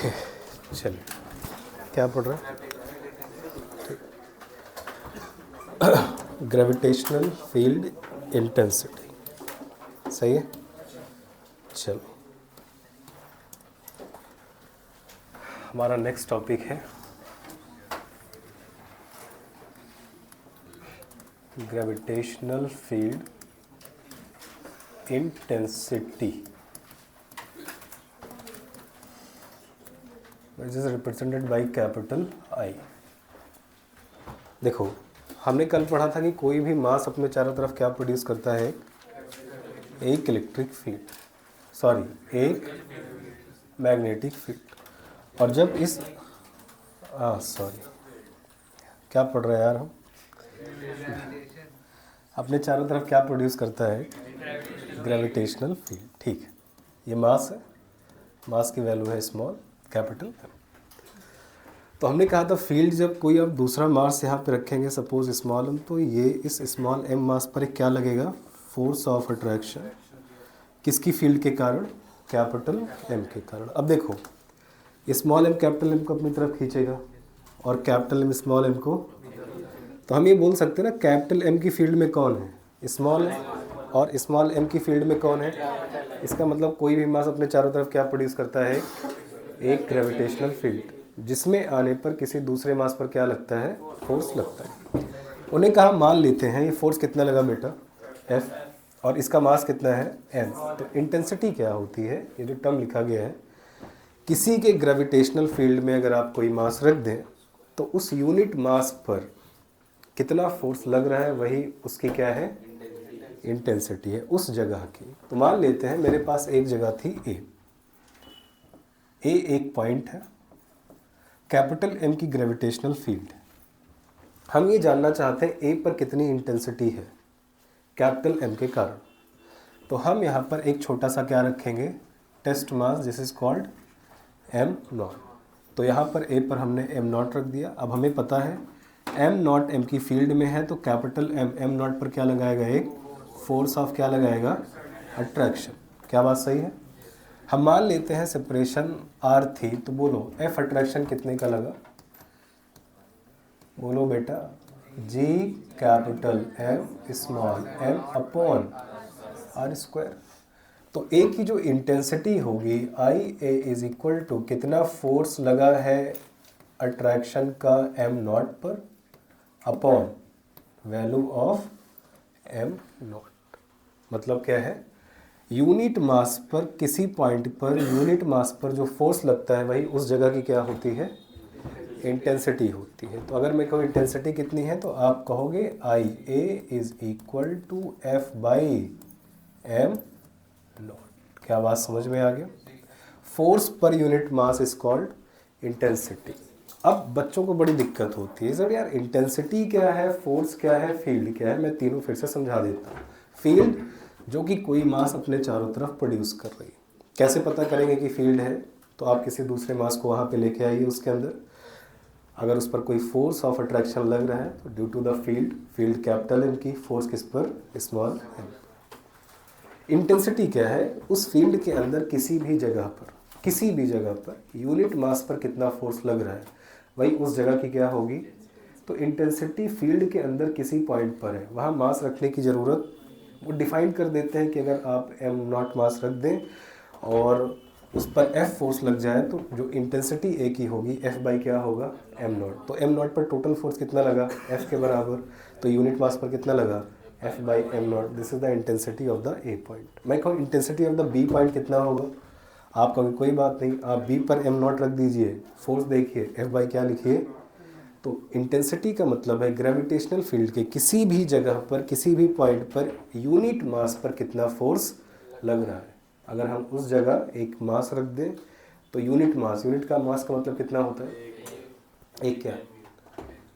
Okay, चलिए क्या पढ़ रहा है? ग्रेविटेशनल फील्ड इंटेंसिटी, सही है। चलो, हमारा नेक्स्ट टॉपिक है gravitational field intensity, which is represented by capital I. देखो, हमने कल पढ़ा था कि कोई भी मास अपने चारों तरफ क्या प्रोड्यूस करता है? एक इलेक्ट्रिक फील्ड, सॉरी एक मैग्नेटिक फील्ड। और जब इस सॉरी क्या पढ़ रहे हैं यार हम? अपने चारों तरफ क्या प्रोड्यूस करता है? Gravitational field. ठीक है, ये मास है, मास की वैल्यू है स्मॉल, कैपिटल एम। तो हमने कहा था फील्ड जब कोई आप दूसरा मास यहाँ पे रखेंगे, सपोज स्मॉल एम, तो ये इस स्मॉल एम मास पर क्या लगेगा? Force of attraction. किसकी फील्ड के कारण? कैपिटल एम के कारण। अब देखो, स्मॉल एम कैपिटल एम को अपनी तरफ खींचेगा और कैपिटल एम स्मॉल एम को, तो हम ये बोल सकते हैं ना कैपिटल एम की फील्ड में कौन है? Small M. और स्मॉल एम की फील्ड में कौन है? इसका मतलब कोई भी मास अपने चारों तरफ क्या प्रोड्यूस करता है? एक ग्रेविटेशनल फील्ड, जिसमें आने पर किसी दूसरे मास पर क्या लगता है? फोर्स लगता है। उन्हें कहा मान लेते हैं ये फोर्स कितना लगा बेटा? F, और इसका मास कितना है? m। तो इंटेंसिटी क्या होती है? ये जो टर्म लिखा गया है, किसी के ग्रेविटेशनल फील्ड में अगर आप कोई मास रख दें तो उस यूनिट मास पर कितना फोर्स लग रहा है, वही उसकी क्या है? इंटेंसिटी है उस जगह की। तो मान लेते हैं मेरे पास एक जगह थी ए एक पॉइंट है, कैपिटल एम की ग्रेविटेशनल फील्ड। हम ये जानना चाहते हैं ए पर कितनी इंटेंसिटी है कैपिटल एम के कारण। तो हम यहाँ पर एक छोटा सा क्या रखेंगे? Test mass, this is called M naught. तो यहाँ पर ए पर हमने एम नॉट रख दिया। अब हमें पता है एम नॉट एम की फील्ड में है, तो कैपिटल एम एम नॉट पर क्या लगाएगा? एक फोर्स ऑफ क्या लगाएगा? अट्रैक्शन। क्या बात सही है? हम मान लेते हैं सेपरेशन आर थी, तो बोलो एफ अट्रैक्शन कितने का लगा? बोलो बेटा, G capital M small M upon R square. तो ए की जो इंटेंसिटी होगी I A is equal to कितना फोर्स लगा है अट्रैक्शन का एम नॉट पर upon value of M naught. मतलब क्या है? यूनिट मास पर किसी पॉइंट पर यूनिट मास पर जो फोर्स लगता है वही उस जगह की क्या होती है? इंटेंसिटी होती है। तो अगर मैं कहूँ इंटेंसिटी कितनी है, तो आप कहोगे I A is equal to F by M naught. क्या बात समझ में आ गया? फोर्स पर unit mass is called intensity. अब बच्चों को बड़ी दिक्कत होती है सर यार, इंटेंसिटी क्या है, फोर्स क्या है, फील्ड क्या है? मैं तीनों फिर से समझा देता हूँ। फील्ड जो कि कोई मास अपने चारों तरफ प्रोड्यूस कर रही है। कैसे पता करेंगे कि फील्ड है? तो आप किसी दूसरे मास को वहाँ पे लेके आइए, उसके अंदर अगर उस पर कोई फोर्स ऑफ अट्रैक्शन लग रहा है तो due to the field capital M की, फोर्स किस पर? Small M. इंटेंसिटी क्या है? उस फील्ड के अंदर किसी भी जगह पर यूनिट मास पर कितना फोर्स लग रहा है वही उस जगह की क्या होगी? तो इंटेंसिटी फील्ड के अंदर किसी पॉइंट पर है, वहाँ मास रखने की ज़रूरत, वो डिफाइन कर देते हैं कि अगर आप एम नॉट मास रख दें और उस पर एफ फोर्स लग जाए तो जो इंटेंसिटी ए की होगी एफ बाई क्या होगा? M naught. तो एम नॉट पर टोटल फोर्स कितना लगा? एफ के बराबर। तो यूनिट मास पर कितना लगा? F by M naught. This is the intensity of the A point. मैं कहूँ intensity of the B point कितना होगा? आप कहोगे कोई बात नहीं, आप बी पर एम नॉट रख दीजिए, फोर्स देखिए एफ बाई क्या लिखिए? तो इंटेंसिटी का मतलब है ग्रेविटेशनल फील्ड के किसी भी जगह पर किसी भी पॉइंट पर यूनिट मास पर कितना फोर्स लग रहा है। अगर हम उस जगह एक मास रख दें तो यूनिट का मास का मतलब कितना होता है? एक क्या?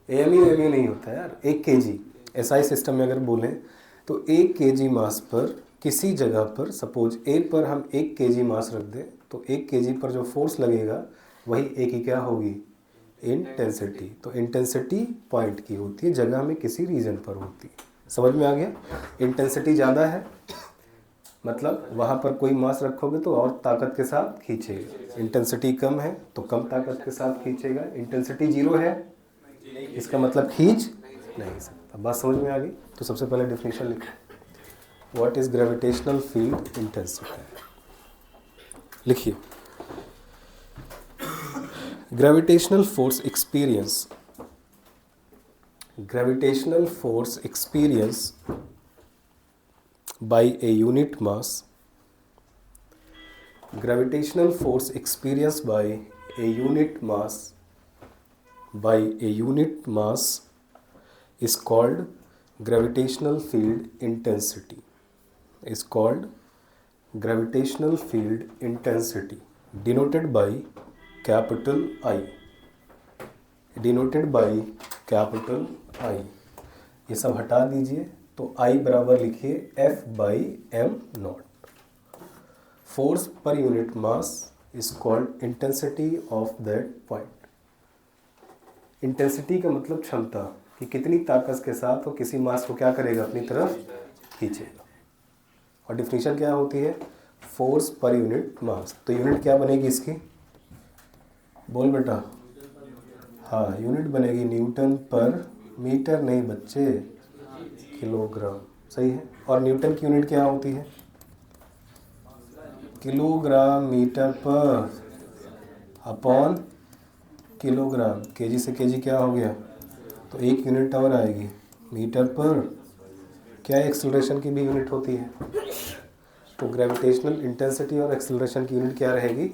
एम यू नहीं होता है यार, एक केजी। एसआई सिस्टम में अगर बोलें तो एक केजी मास पर किसी जगह पर, सपोज ए पर हम एक केजी मास रख दें तो एक केजी पर जो फोर्स लगेगा वही ए की क्या होगी? इंटेंसिटी। तो इंटेंसिटी पॉइंट की होती है, जगह में किसी रीजन पर होती है। समझ में आ गया? इंटेंसिटी ज़्यादा है मतलब वहाँ पर कोई मास रखोगे तो और ताकत के साथ खींचेगा। इंटेंसिटी कम है तो कम ताकत के साथ खींचेगा। इंटेंसिटी जीरो है इसका मतलब खींच नहीं सकता। बात समझ में आ गई? तो सबसे पहले डेफिनेशन लिखो, what is gravitational field intensity. लिखिए, gravitational force experience, gravitational force experienced by a unit mass, gravitational force experienced by a unit mass is called gravitational field intensity, is called gravitational field intensity, denoted by capital I, denoted by capital I। ये सब हटा दीजिए तो I बराबर लिखिए F by M not. Force पर unit mass is called intensity of that point. Intensity का मतलब क्षमता, कि कितनी ताकत के साथ वो किसी मास को क्या करेगा, अपनी तरफ खींचेगा। और डिफिनीशन क्या होती है, फोर्स पर यूनिट मास। तो यूनिट क्या बनेगी इसकी, बोल बेटा। हाँ, यूनिट बनेगी न्यूटन पर मीटर, नहीं बच्चे, किलोग्राम। सही है। और न्यूटन की यूनिट क्या होती है, किलोग्राम मीटर पर अपॉन किलोग्राम। केजी से केजी क्या हो गया, तो एक यूनिट और आएगी मीटर पर। क्या एक्सेलरेशन की भी यूनिट होती है। तो ग्रेविटेशनल इंटेंसिटी और एक्सेलरेशन की यूनिट क्या रहेगी,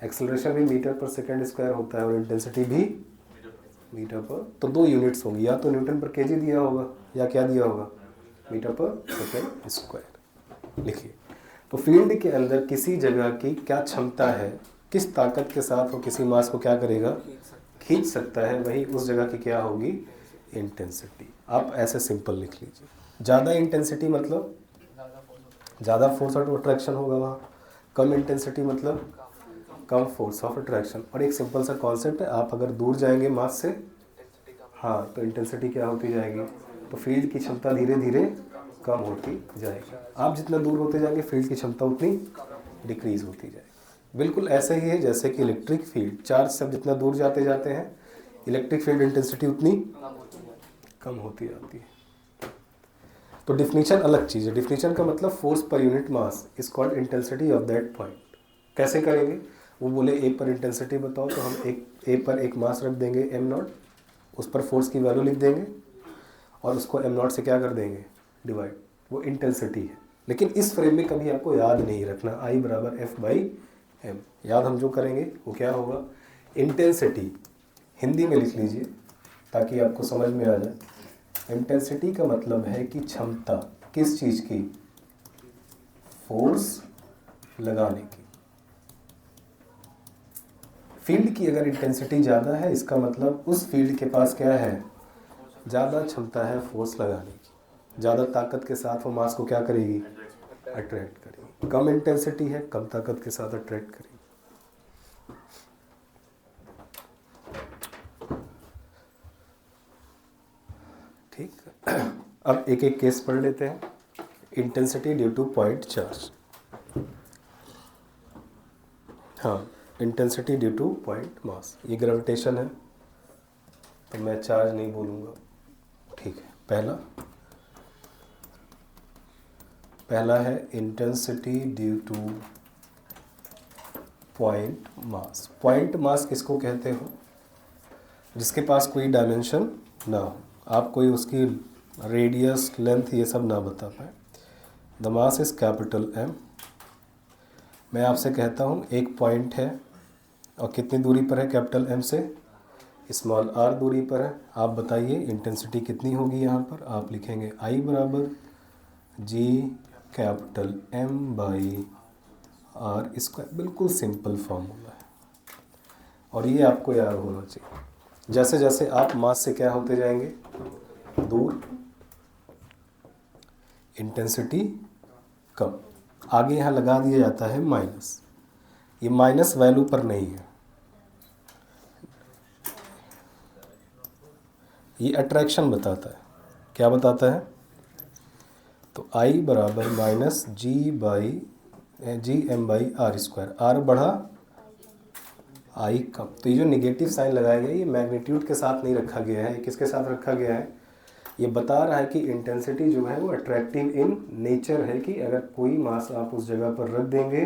एक्सेलरेशन भी मीटर पर सेकेंड स्क्वायर होता है और इंटेंसिटी भी मीटर पर। तो दो यूनिट्स होंगी, या तो न्यूटन पर केजी दिया होगा या क्या दिया होगा, मीटर पर सेकेंड स्क्वायर। लिखिए, तो फील्ड के अंदर किसी जगह की क्या क्षमता है, किस ताकत के साथ वो किसी मास को क्या करेगा, खींच सकता है, वही उस जगह की क्या होगी, इंटेंसिटी। आप ऐसे सिंपल लिख लीजिए। ज़्यादा इंटेंसिटी मतलब ज़्यादा फोर्स ऑफ अट्रैक्शन होगा वहाँ, कम इंटेंसिटी मतलब कम फोर्स ऑफ अट्रैक्शन। और एक सिंपल सा कॉन्सेप्ट है, आप अगर दूर जाएंगे मास से, हाँ, तो इंटेंसिटी क्या होती जाएगी, तो फील्ड की क्षमता धीरे धीरे कम होती जाएगी। आप जितना दूर होते जाएंगे फील्ड की क्षमता उतनी डिक्रीज होती जाएगी। बिल्कुल ऐसे ही है जैसे कि इलेक्ट्रिक फील्ड, चार्ज सब जितना दूर जाते जाते हैं इलेक्ट्रिक फील्ड इंटेंसिटी उतनी कम होती जाती है। तो डिफिनीशन अलग चीज़ है। डिफिनीशन का मतलब फोर्स पर unit mass is called intensity of that point. कैसे करेंगे, वो बोले ए पर इंटेंसिटी बताओ, तो हम ए पर एक मास रख देंगे एम नॉट, उस पर फोर्स की वैल्यू लिख देंगे और उसको एम नॉट से क्या कर देंगे, डिवाइड। वो इंटेंसिटी है। लेकिन इस फ्रेम में कभी आपको याद नहीं रखना आई बराबर एफ बाई एम। याद हम जो करेंगे वो क्या होगा, इंटेंसिटी हिंदी में लिख लीजिए ताकि आपको समझ में आ जाए। इंटेंसिटी का मतलब है कि क्षमता, किस चीज़ की, फोर्स लगाने की। फील्ड की अगर इंटेंसिटी ज़्यादा है इसका मतलब उस फील्ड के पास क्या है, ज़्यादा क्षमता है फोर्स लगाने की। ज़्यादा ताकत के साथ वो मास को क्या करेगी, अट्रैक्ट करेगी। कम इंटेंसिटी है, कम ताकत के साथ अट्रैक्ट करेगी। ठीक, अब एक एक केस पढ़ लेते हैं। Intensity due to point charge. हाँ, intensity due to point mass, ये ग्रेविटेशन है तो मैं चार्ज नहीं बोलूँगा। ठीक है, पहला है intensity due to point mass. Point mass किसको कहते हो, जिसके पास कोई डायमेंशन ना हो, आप कोई उसकी रेडियस लेंथ ये सब ना बता पाए। The mass is capital M. मैं आपसे कहता हूँ एक पॉइंट है और कितनी दूरी पर है कैपिटल एम से, स्मॉल आर दूरी पर है। आप बताइए इंटेंसिटी कितनी होगी। यहाँ पर आप लिखेंगे आई बराबर G capital M by R square. बिल्कुल सिंपल फॉर्मूला है और ये आपको याद होना चाहिए। जैसे जैसे आप मास से क्या होते जाएंगे, दूर, इंटेंसिटी कम। आगे यहाँ लगा दिया जाता है माइनस। ये माइनस वैल्यू पर नहीं है, ये अट्रैक्शन बताता है। क्या बताता है, तो आई बराबर माइनस जी/m/r², आर बढ़ा आई कम। तो ये जो निगेटिव साइन लगाया गया है ये मैग्नीट्यूड के साथ नहीं रखा गया है, किसके साथ रखा गया है, ये बता रहा है कि इंटेंसिटी जो है वो अट्रैक्टिव इन नेचर है, कि अगर कोई मास आप उस जगह पर रख देंगे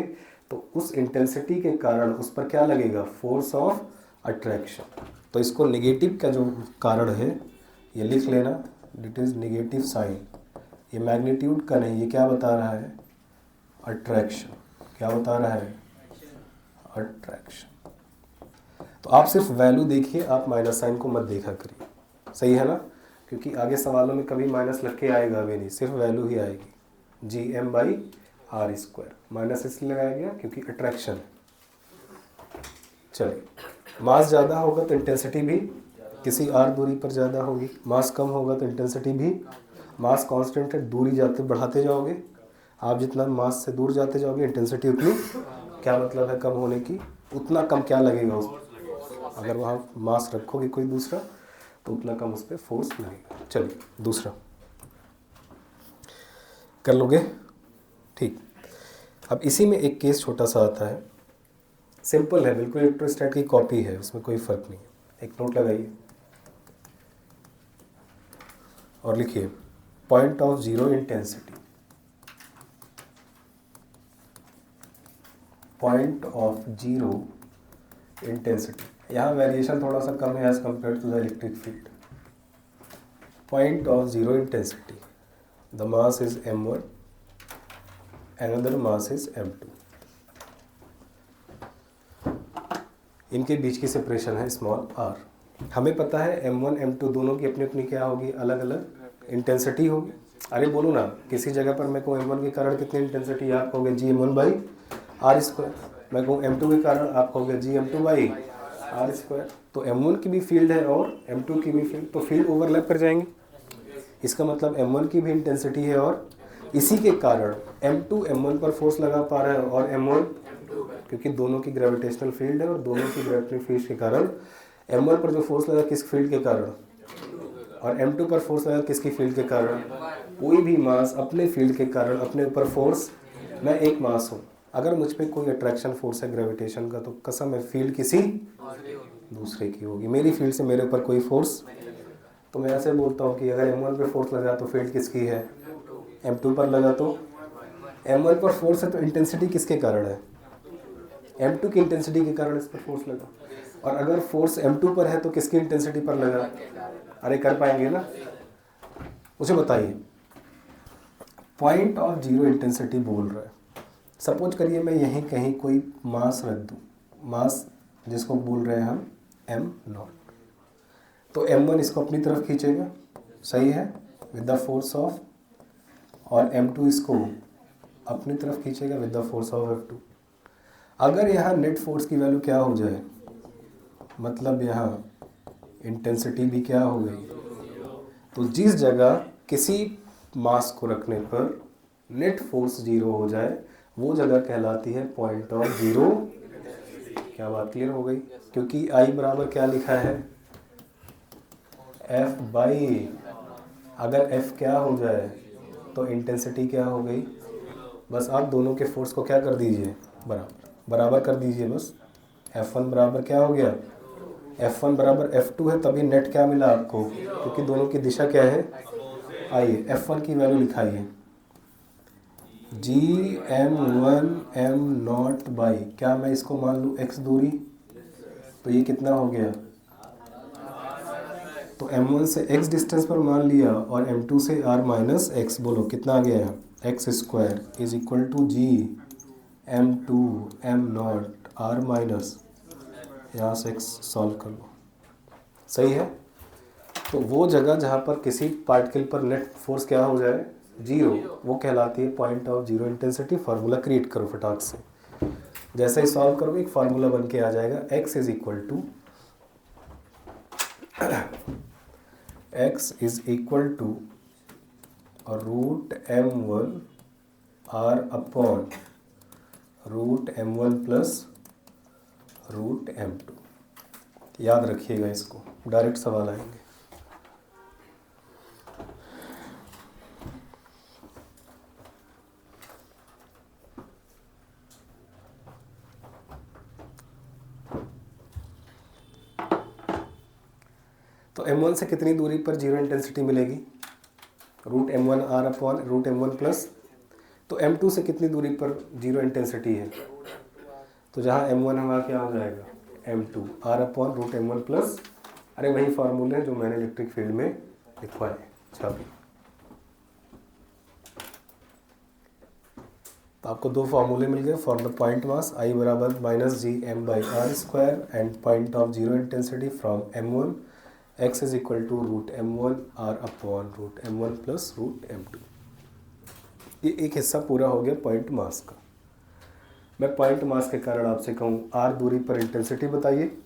तो उस इंटेंसिटी के कारण उस पर क्या लगेगा, फोर्स ऑफ अट्रैक्शन। तो इसको निगेटिव का जो कारण है ये लिख लेना, इट इज़ निगेटिव साइन। ये मैग्नीट्यूड का नहीं, ये क्या बता रहा है, अट्रैक्शन। क्या बता रहा है, अट्रैक्शन। तो आप सिर्फ वैल्यू देखिए, आप माइनस साइन को मत देखा करिए, सही है ना, क्योंकि आगे सवालों में कभी माइनस लग के आएगा भी नहीं, सिर्फ वैल्यू ही आएगी। Gm/r², माइनस इसलिए लगाया गया क्योंकि अट्रैक्शन। चलिए, मास ज़्यादा होगा तो इंटेंसिटी भी किसी आर दूरी पर ज़्यादा होगी, मास कम होगा तो इंटेंसिटी भी, मास कांस्टेंट है, दूरी जाते बढ़ाते जाओगे, आप जितना मास से दूर जाते जाओगे इंटेंसिटी उतनी, क्या मतलब है कम होने की, उतना कम क्या लगेगा उस, अगर वहाँ मास रखोगे कोई दूसरा तो उतना कम उस पर फोर्स लगेगा। चलिए दूसरा कर लोगे, ठीक। अब इसी में एक केस छोटा सा आता है, सिंपल है बिल्कुल, इलेक्ट्रोस्टैट की कॉपी है, उसमें कोई फ़र्क नहीं है। एक नोट लगाइए और लिखिए point of zero intensity, point of zero intensity. यहाँ वेरिएशन थोड़ा सा कम है as compare to the electric field. Point of zero intensity, the mass is m1, another mass is m2। इनके बीच की सेपरेशन है स्मॉल r। हमें पता है m1 m2 दोनों की अपनी अपनी क्या होगी, अलग अलग इंटेंसिटी होगी। अरे बोलो ना, किसी जगह पर मैं कहूँ m1 के कारण कितनी इंटेंसिटी, आप कहोगे Gm1/r², मैं कहूँ m2 के कारण आप कहोगे Gm2/r²। तो m1 की भी फील्ड है और m2 की भी फील्ड, तो फील्ड ओवरलैप कर जाएंगे, इसका मतलब m1 की भी इंटेंसिटी है और इसी के कारण m2 m1 पर फोर्स लगा पा रहा है और m1, क्योंकि दोनों की ग्रेविटेशनल फील्ड है और दोनों की ग्रेविटेशनल फील्ड के कारण m1 पर जो फोर्स लगा किस फील्ड के कारण, और m2 पर फोर्स लगा किसकी फील्ड के कारण। कोई भी मास अपने फील्ड के कारण अपने ऊपर फोर्स, मैं एक मास हूँ, अगर मुझ पर कोई अट्रैक्शन फोर्स है ग्रेविटेशन का, तो कसम है फील्ड किसी दूसरे की होगी, मेरी फील्ड से मेरे ऊपर कोई फोर्स। तो मैं ऐसे बोलता हूँ कि अगर m1 पर फोर्स लगा तो फील्ड किसकी है, m2 पर लगा तो m1 पर फोर्स है, तो इंटेंसिटी किसके कारण है, m2 की इंटेंसिटी के कारण इस पर फोर्स लगा। और अगर फोर्स m2 पर है तो किसकी इंटेंसिटी पर लगा, अरे कर पाएंगे ना, मुझे बताइए। पॉइंट ऑफ जीरो इंटेंसिटी बोल रहा है, सपोज करिए मैं यहीं कहीं कोई मास रख दूँ, मास जिसको बोल रहे हैं हम m0, तो m1 इसको अपनी तरफ खींचेगा, सही है, विद द फोर्स ऑफ, और m2 इसको अपनी तरफ खींचेगा with the force of f2। अगर यहाँ नेट फोर्स की वैल्यू क्या हो जाए, मतलब यहाँ इंटेंसिटी भी क्या हो गई, तो जिस जगह किसी मास को रखने पर नेट फोर्स जीरो हो जाए वो जगह कहलाती है पॉइंट ऑफ जीरो। क्या बात क्लियर हो गई, क्योंकि I बराबर क्या लिखा है, F/, अगर F क्या हो जाए तो इंटेंसिटी क्या हो गई, बस आप दोनों के फोर्स को क्या कर दीजिए, बराबर कर दीजिए, बस F1 बराबर क्या हो गया, F1 बराबर F2 है, तभी नेट क्या मिला आपको, क्योंकि दोनों की दिशा क्या है, आइए F1 की वैल्यू लिखाइए, Gm1 m0 क्या मैं इसको मान लूँ x दूरी, तो ये कितना हो गया, तो m1 से x डिस्टेंस पर मान लिया और m2 से r-x, बोलो कितना आ गया है, x² is equal to Gm2 m0 r-, यहाँ से x सॉल्व कर लो, सही है। तो वो जगह जहाँ पर किसी पार्टिकल पर नेट फोर्स क्या हो जाए, जीरो, वो कहलाती है point of zero intensity. Formula create करो फटाक से, जैसे ही सॉल्व करोगे एक फार्मूला बन के आ जाएगा, x is equal to √m1 r upon √m1 plus √m2। याद रखिएगा इसको, डायरेक्ट सवाल आएंगे। तो m1 से कितनी दूरी पर जीरो इंटेंसिटी मिलेगी? √m1r/√m1 प्लस, तो m2 से कितनी दूरी पर जीरो इंटेंसिटी है? तो जहाँ m1 है वहाँ क्या हो जाएगा? m2 r/√m1 प्लस, अरे वही फार्मूले हैं जो मैंने इलेक्ट्रिक फील्ड में लिखवाए। छापी। तो आपको दो फार्मूले मिल गए for the point mass, I बराबर -gm/r² and point of zero intensity from m1, x is equal to √m1r/√m1 plus √m2। ये एक हिस्सा पूरा हो गया पॉइंट मास का। मैं पॉइंट मास के कारण आपसे कहूँ r दूरी पर इंटेंसिटी बताइए,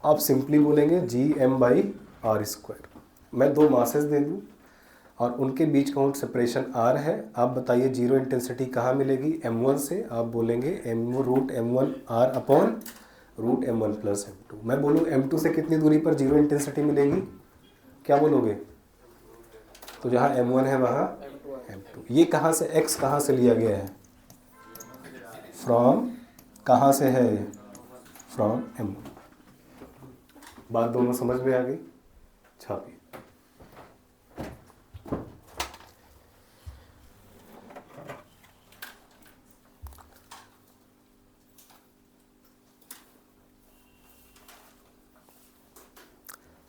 आप सिंपली बोलेंगे gm/r²। मैं दो मासेस दे दूँ और उनके बीच का सेपरेशन r है, आप बताइए जीरो इंटेंसिटी कहाँ मिलेगी? m1 से, आप बोलेंगे √m1r/√m1 प्लस m2। मैं बोलूँ m2 से कितनी दूरी पर जीरो इंटेंसिटी मिलेगी? क्या बोलोगे? तो जहाँ m1 है वहाँ m2। ये कहाँ से, x कहाँ से लिया गया है? फ्रॉम, कहाँ से है? From m1। बात दोनों समझ में आ गई? छापिए।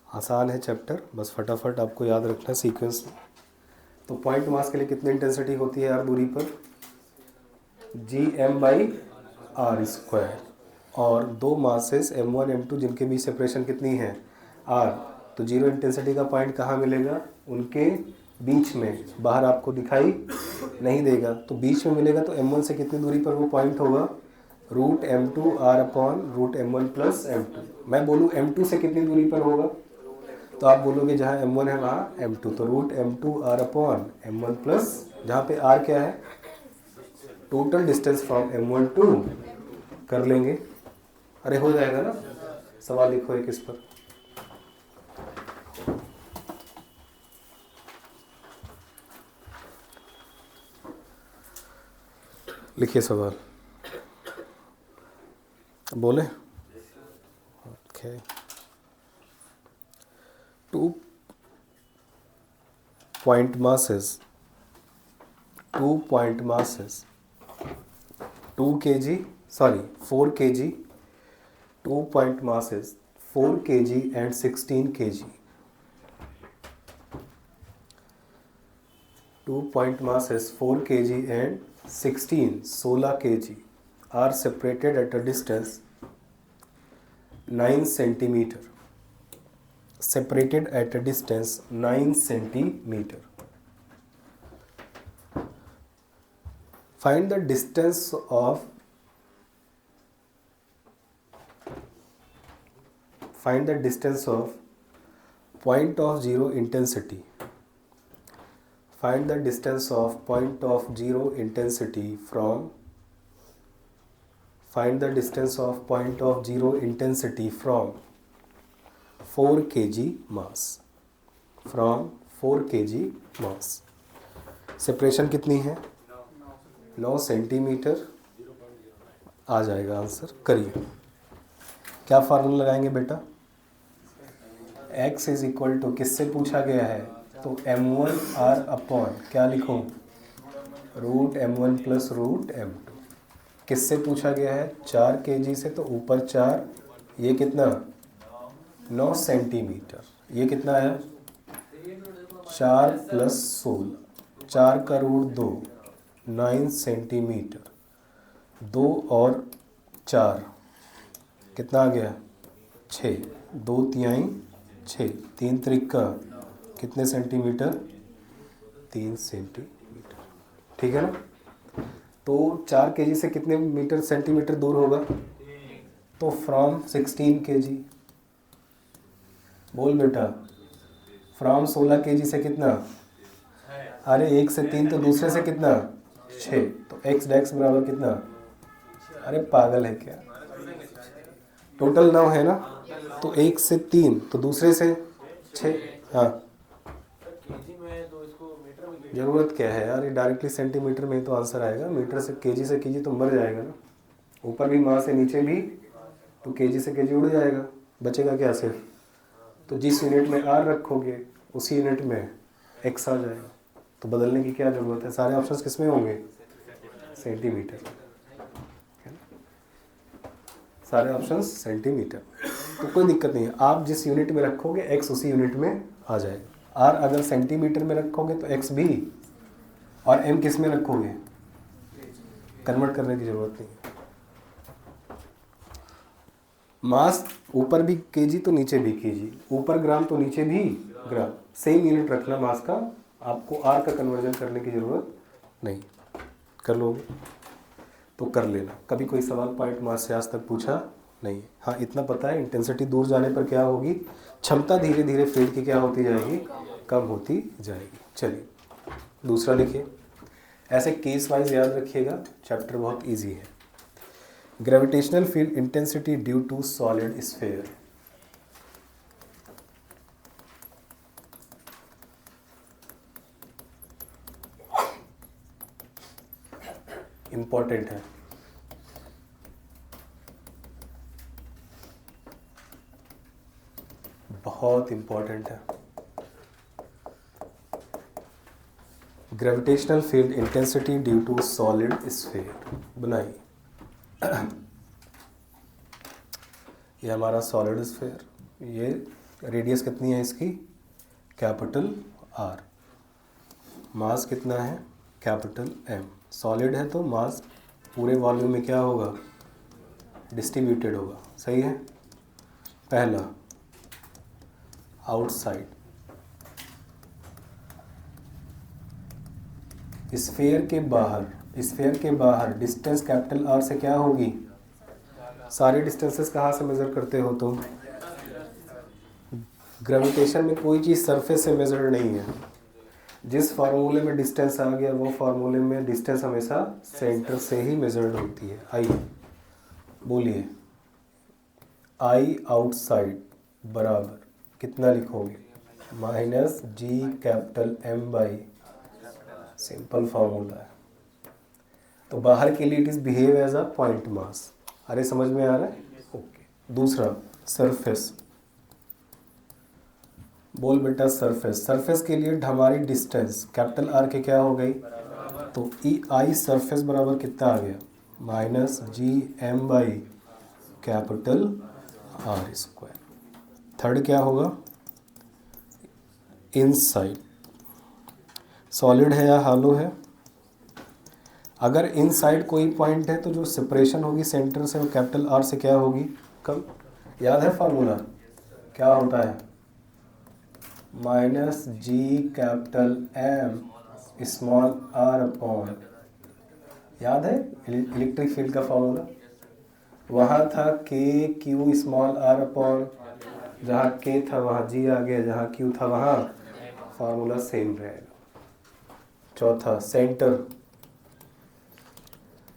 आसान है चैप्टर, बस फटाफट आपको याद रखना सीक्वेंस में। तो पॉइंट मास के लिए कितनी इंटेंसिटी होती है r दूरी पर? gm/r²। और दो मासेस m1 m2 जिनके बीच सेपरेशन कितनी है? r। तो जीरो इंटेंसिटी का पॉइंट कहाँ मिलेगा? उनके बीच में, बाहर आपको दिखाई नहीं देगा, तो बीच में मिलेगा। तो m1 से कितनी दूरी पर वो पॉइंट होगा? √m2r/√m1 plus m2। मैं बोलूँ m2 से कितनी दूरी पर होगा? तो आप बोलोगे जहाँ m1 है वहाँ m2, तो √m2r/m1 प्लस, जहाँ पे r क्या है? Total distance from m1 to, कर लेंगे, अरे हो जाएगा ना। सवाल लिखो एक इस पर। लिखिए सवाल, बोले। Okay. Two point masses 4 kg, 2 point masses 4 kg and 16 kg. 2 point masses 4 kg and 16 kg are separated at a distance 9 centimeter. Separated at a distance 9 centimeter. Find the distance of point of zero intensity. Find the distance of point of zero intensity from. Find the distance of point of zero intensity from 4 kg mass. From 4 kg mass. Separation कितनी है? 9 centimetre. आ जाएगा answer, करिए। क्या formula लगाएंगे बेटा? x is equal to, किससे पूछा गया है? तो m1r/, क्या लिखूं? √m1 plus √m2। किससे पूछा गया है? 4 kg से, तो ऊपर 4, ये कितना? 9 सेंटीमीटर। ये कितना है? 4 प्लस 16, 4 का रूट 2, 9 सेंटीमीटर। 2 और 4 कितना आ गया? 6, 2 तिहाई 6, 3 त्रिका कितने सेंटीमीटर? 3 सेंटीमीटर। ठीक है ना? तो 4 kg से कितने मीटर सेंटीमीटर दूर होगा? तो फ्रॉम 16 kg। बोल बेटा, फ्रॉम 16 kg से कितना? अरे 1 से 3, तो दूसरे से कितना? 6, तो x डैक्स बराबर कितना? अरे पागल है क्या? टोटल 9 है ना, तो 1 से 3, तो दूसरे से 6। हाँ, ज़रूरत क्या है यार, ये डायरेक्टली सेंटीमीटर में ही तो आंसर आएगा। मीटर से केजी तो मर जाएगा ना। ऊपर भी मास है, नीचे भी, तो केजी से केजी उड़ जाएगा, बचेगा क्या सिर्फ? तो जिस यूनिट में आर रखोगे उसी यूनिट में एक्स आ जाएगा। तो बदलने की क्या ज़रूरत है, सारे ऑप्शंस किस में होंगे, सेंटीमीटर, सारे ऑप्शंस सेंटीमीटर। तो कोई दिक्कत नहीं है, आप जिस यूनिट में रखोगे एक्स उसी यूनिट में आ जाएगा। आर अगर सेंटीमीटर में रखोगे तो एक्स भी, और एम किस में रखोगे, कन्वर्ट करने की ज़रूरत नहीं है। मास ऊपर भी केजी तो नीचे भी केजी, ऊपर ग्राम तो नीचे भी ग्राम, सेम यूनिट रखना मास का, आपको आर का कन्वर्जन करने की ज़रूरत नहीं। कर लोगे तो कर लेना, कभी कोई सवाल पॉइंट मास से आज तक पूछा नहीं है। हाँ इतना पता है इंटेंसिटी दूर जाने पर क्या होगी, क्षमता धीरे धीरे फील्ड की क्या होती जाएगी, कम होती जाएगी। चलिए दूसरा लिखिए, ऐसे केस वाइज याद रखिएगा, चैप्टर बहुत इजी है। Gravitational field intensity due to solid sphere. Important है, बहुत इंपॉर्टेंट है। Gravitational field intensity due to solid sphere बनाइए। ये हमारा सॉलिड स्फीयर, ये रेडियस कितनी है इसकी, कैपिटल आर, मास कितना है, कैपिटल एम। सॉलिड है तो मास पूरे वॉल्यूम में क्या होगा, डिस्ट्रीब्यूटेड होगा, सही है। पहला आउटसाइड, स्फीयर के बाहर, स्फीयर के बाहर डिस्टेंस कैपिटल आर से क्या होगी, सारे डिस्टेंसेस कहाँ से मेज़र करते हो तुम, ग्रेविटेशन में कोई चीज़ सरफेस से मेज़र नहीं है। जिस फार्मूले में डिस्टेंस आ गया वो फार्मूले में डिस्टेंस हमेशा सेंटर से ही मेजर्ड होती है। आइए बोलिए, आई आउटसाइड बराबर कितना लिखोगे, minus G capital M by, simple formula है। तो बाहर के लिए it is behave as a point mass. अरे समझ में आ रहा है, ओके। दूसरा सरफेस, बोल बेटा सरफेस, सरफेस के लिए हमारी डिस्टेंस कैपिटल आर के क्या हो गई, तो ई आई सरफेस बराबर कितना आ गया, minus G M by capital R square. Third क्या होगा, इनसाइड, सॉलिड है या हालो है, अगर इनसाइड कोई पॉइंट है तो जो सेपरेशन होगी सेंटर से वो कैपिटल आर से क्या होगी, कम। याद है फार्मूला क्या होता है, minus G capital M small R upon, याद है इलेक्ट्रिक फील्ड का फार्मूला, वहाँ था के क्यू स्मॉल आर अपॉन, जहाँ के था वहाँ जी आ गया, जहाँ क्यू था वहाँ फार्मूला सेम रहेगा। चौथा सेंटर,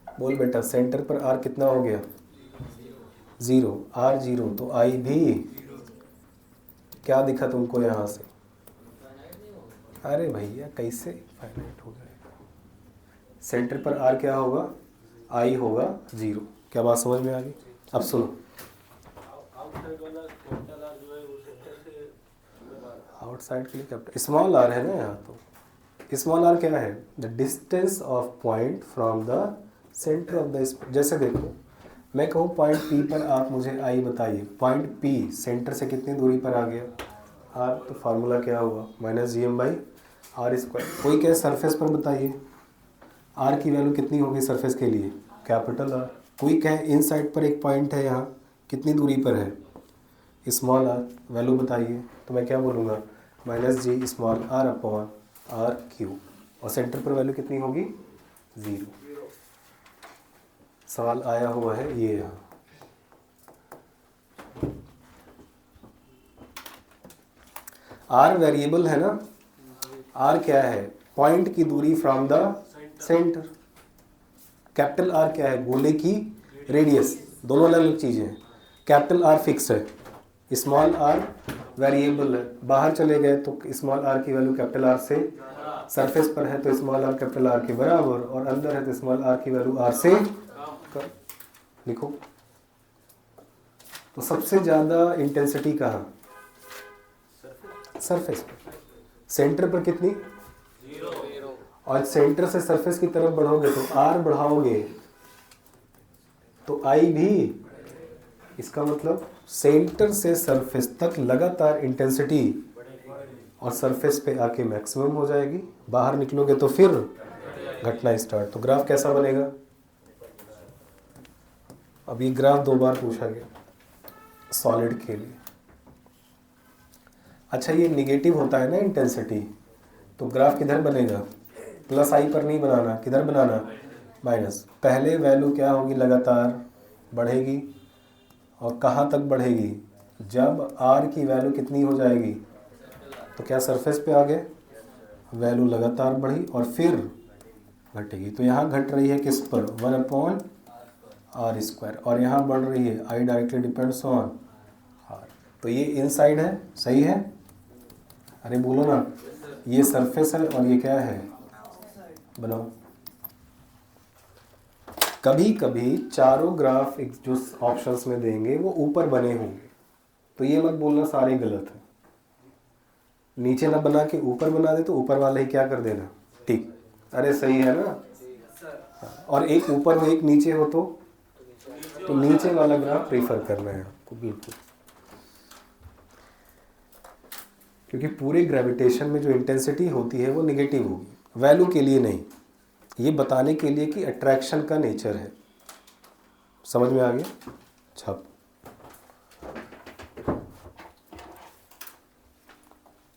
बोल बेटा सेंटर पर आर कितना हो गया, ज़ीरो, आर ज़ीरो तो आई भी क्या दिखा तुमको यहाँ से, अरे भैया कैसे फाइनाइट हो जाएगा, सेंटर पर आर क्या होगा, आई होगा ज़ीरो। क्या बात समझ में आ गई। अब सुनो, आउटसाइड के लिए कैपिटल स्मॉल आर है ना यहाँ, तो स्मॉल आर क्या है, the distance of point from the centre of the, जैसे देखो मैं कहूँ पॉइंट पी पर आप मुझे आई बताइए, पॉइंट पी सेंटर से कितनी दूरी पर आ गया, आर, तो फार्मूला क्या हुआ, minus G M by R square. कोई कहे सरफेस पर बताइए आर की वैल्यू कितनी होगी सरफेस के लिए, कैपिटल आर। कोई कहे इन साइड पर एक पॉइंट है यहाँ कितनी दूरी पर है, स्मॉल आर, वैल्यू बताइए, तो मैं क्या बोलूँगा, minus G small R upon R cube, और सेंटर पर वैल्यू कितनी होगी, ज़ीरो। सवाल आया हुआ है ये यहाँ, आर वेरिएबल है ना, आर क्या है, पॉइंट की दूरी from the centre, capital R क्या है, गोले की रेडियस, दोनों अलग अलग चीज़ें हैं। कैपिटल आर फिक्स है, स्मॉल आर वेरिएबल है, बाहर चले गए तो स्मॉल आर की वैल्यू कैपिटल आर से, सरफेस पर है तो स्मॉल आर कैपिटल आर के बराबर, और अंदर है तो स्मॉल आर की वैल्यू आर से कम। लिखो, तो सबसे ज़्यादा इंटेंसिटी कहाँ, सरफेस पर। सेंटर पर कितनी? 0। और सेंटर से सरफेस की तरफ बढ़ोगे तो r बढ़ाओगे तो I भी, इसका मतलब सेंटर से सरफेस तक लगातार इंटेंसिटी और सरफेस पे आके मैक्सिमम हो जाएगी, बाहर निकलोगे तो फिर घटना स्टार्ट। तो ग्राफ कैसा बनेगा? अब ये ग्राफ 2 बार पूछा गया सॉलिड के लिए। अच्छा, ये निगेटिव होता है ना इंटेंसिटी, तो ग्राफ किधर बनेगा? प्लस आई पर नहीं बनाना, किधर बनाना? माइनस। पहले वैल्यू क्या होगी? लगातार बढ़ेगी। और कहाँ तक बढ़ेगी? जब आर की वैल्यू कितनी हो जाएगी तो क्या सरफेस पे आ गए, वैल्यू लगातार बढ़ी और फिर घटेगी। तो यहाँ घट रही है किस पर? 1/r²। और यहाँ बढ़ रही है I directly depends on R. तो ये इनसाइड है, सही है? अरे बोलो ना, ये सरफेस है और ये क्या है? बनाओ। कभी कभी चारों ग्राफ जो ऑप्शंस में देंगे वो ऊपर बने होंगे, तो ये मत बोलना सारे गलत है। नीचे ना बना के ऊपर बना दे तो ऊपर वाला ही क्या कर देना, ठीक। अरे सही है ना? और एक ऊपर हो एक नीचे हो तो नीचे वाला ग्राफ प्रेफर करना है आपको, बिल्कुल। क्योंकि पूरे ग्रेविटेशन में जो इंटेंसिटी होती है वो निगेटिव होगी, वैल्यू के लिए नहीं, ये बताने के लिए कि अट्रैक्शन का नेचर है। समझ में आ गया? छप।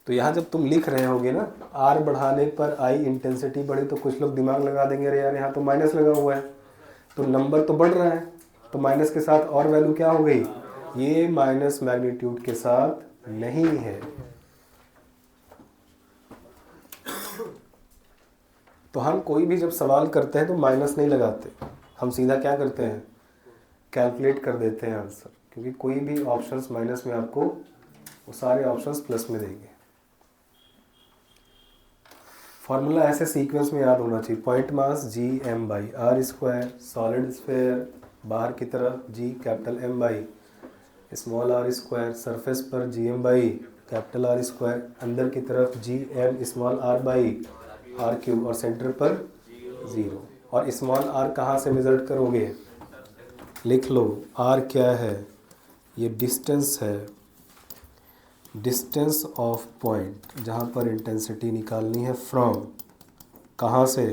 तो यहाँ जब तुम लिख रहे होगे ना, आर बढ़ाने पर आई इंटेंसिटी बढ़ी, तो कुछ लोग दिमाग लगा देंगे, अरे यार यहाँ तो माइनस लगा हुआ है, तो नंबर तो बढ़ रहा है, तो माइनस के साथ और वैल्यू क्या हो गई? ये माइनस मैग्नीट्यूड के साथ नहीं है। तो हम कोई भी जब सवाल करते हैं तो माइनस नहीं लगाते, हम सीधा क्या करते हैं? कैलकुलेट कर देते हैं आंसर। क्योंकि कोई भी ऑप्शंस माइनस में आपको, वो सारे ऑप्शंस प्लस में देंगे। फॉर्मूला ऐसे सीक्वेंस में याद होना चाहिए। Point mass G/m/r², solid sphere बाहर की तरफ G capital M/ small r², surface पर Gm/ कैपिटल R², अंदर की तरफ Gm स्मॉल r/r³ और सेंटर पर 0। और स्मॉल r कहाँ से मेजर करोगे? लिख लो, r क्या है? ये डिस्टेंस है, डिस्टेंस ऑफ पॉइंट जहाँ पर इंटेंसिटी निकालनी है फ्रॉम, कहाँ से?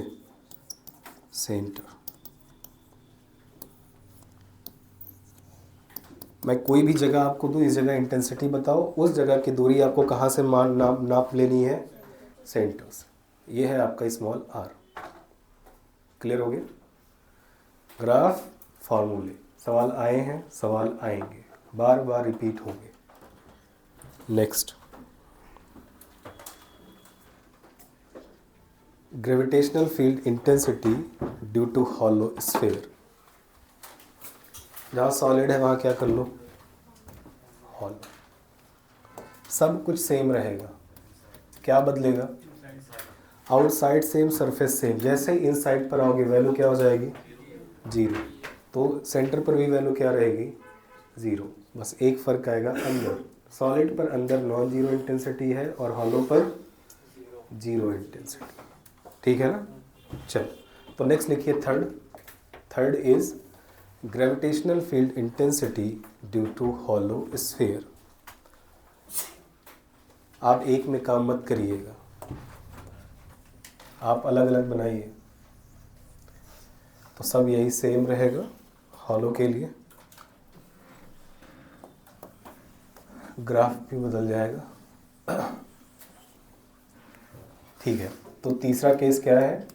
सेंटर। मैं कोई भी जगह आपको दूँ, इस जगह इंटेंसिटी बताओ, उस जगह की दूरी आपको कहाँ से नाप लेनी है? सेंटर से। ये है आपका स्मॉल r। क्लियर हो गया? ग्राफ, फॉर्मूले, सवाल आए हैं, सवाल आएंगे, बार बार रिपीट होंगे। Next, gravitational field intensity due to hollow sphere. जहाँ सॉलिड है वहाँ क्या कर लो? हॉलो। सब कुछ सेम रहेगा, क्या बदलेगा? Outside same, surface same. जैसे ही इनसाइड पर आओगे वैल्यू क्या हो जाएगी? 0। तो सेंटर पर भी वैल्यू क्या रहेगी? 0। बस एक फ़र्क आएगा अंदर। सॉलिड पर अंदर नॉन जीरो इंटेंसिटी है और हॉलो पर 0 इंटेंसिटी। ठीक है ना? चलो, तो नेक्स्ट लिखिए third is gravitational field intensity due to hollow sphere. आप एक में काम मत करिएगा, आप अलग अलग बनाइए, तो सब यही सेम रहेगा हॉलो के लिए। ग्राफ भी बदल जाएगा। ठीक है, तो तीसरा केस क्या है?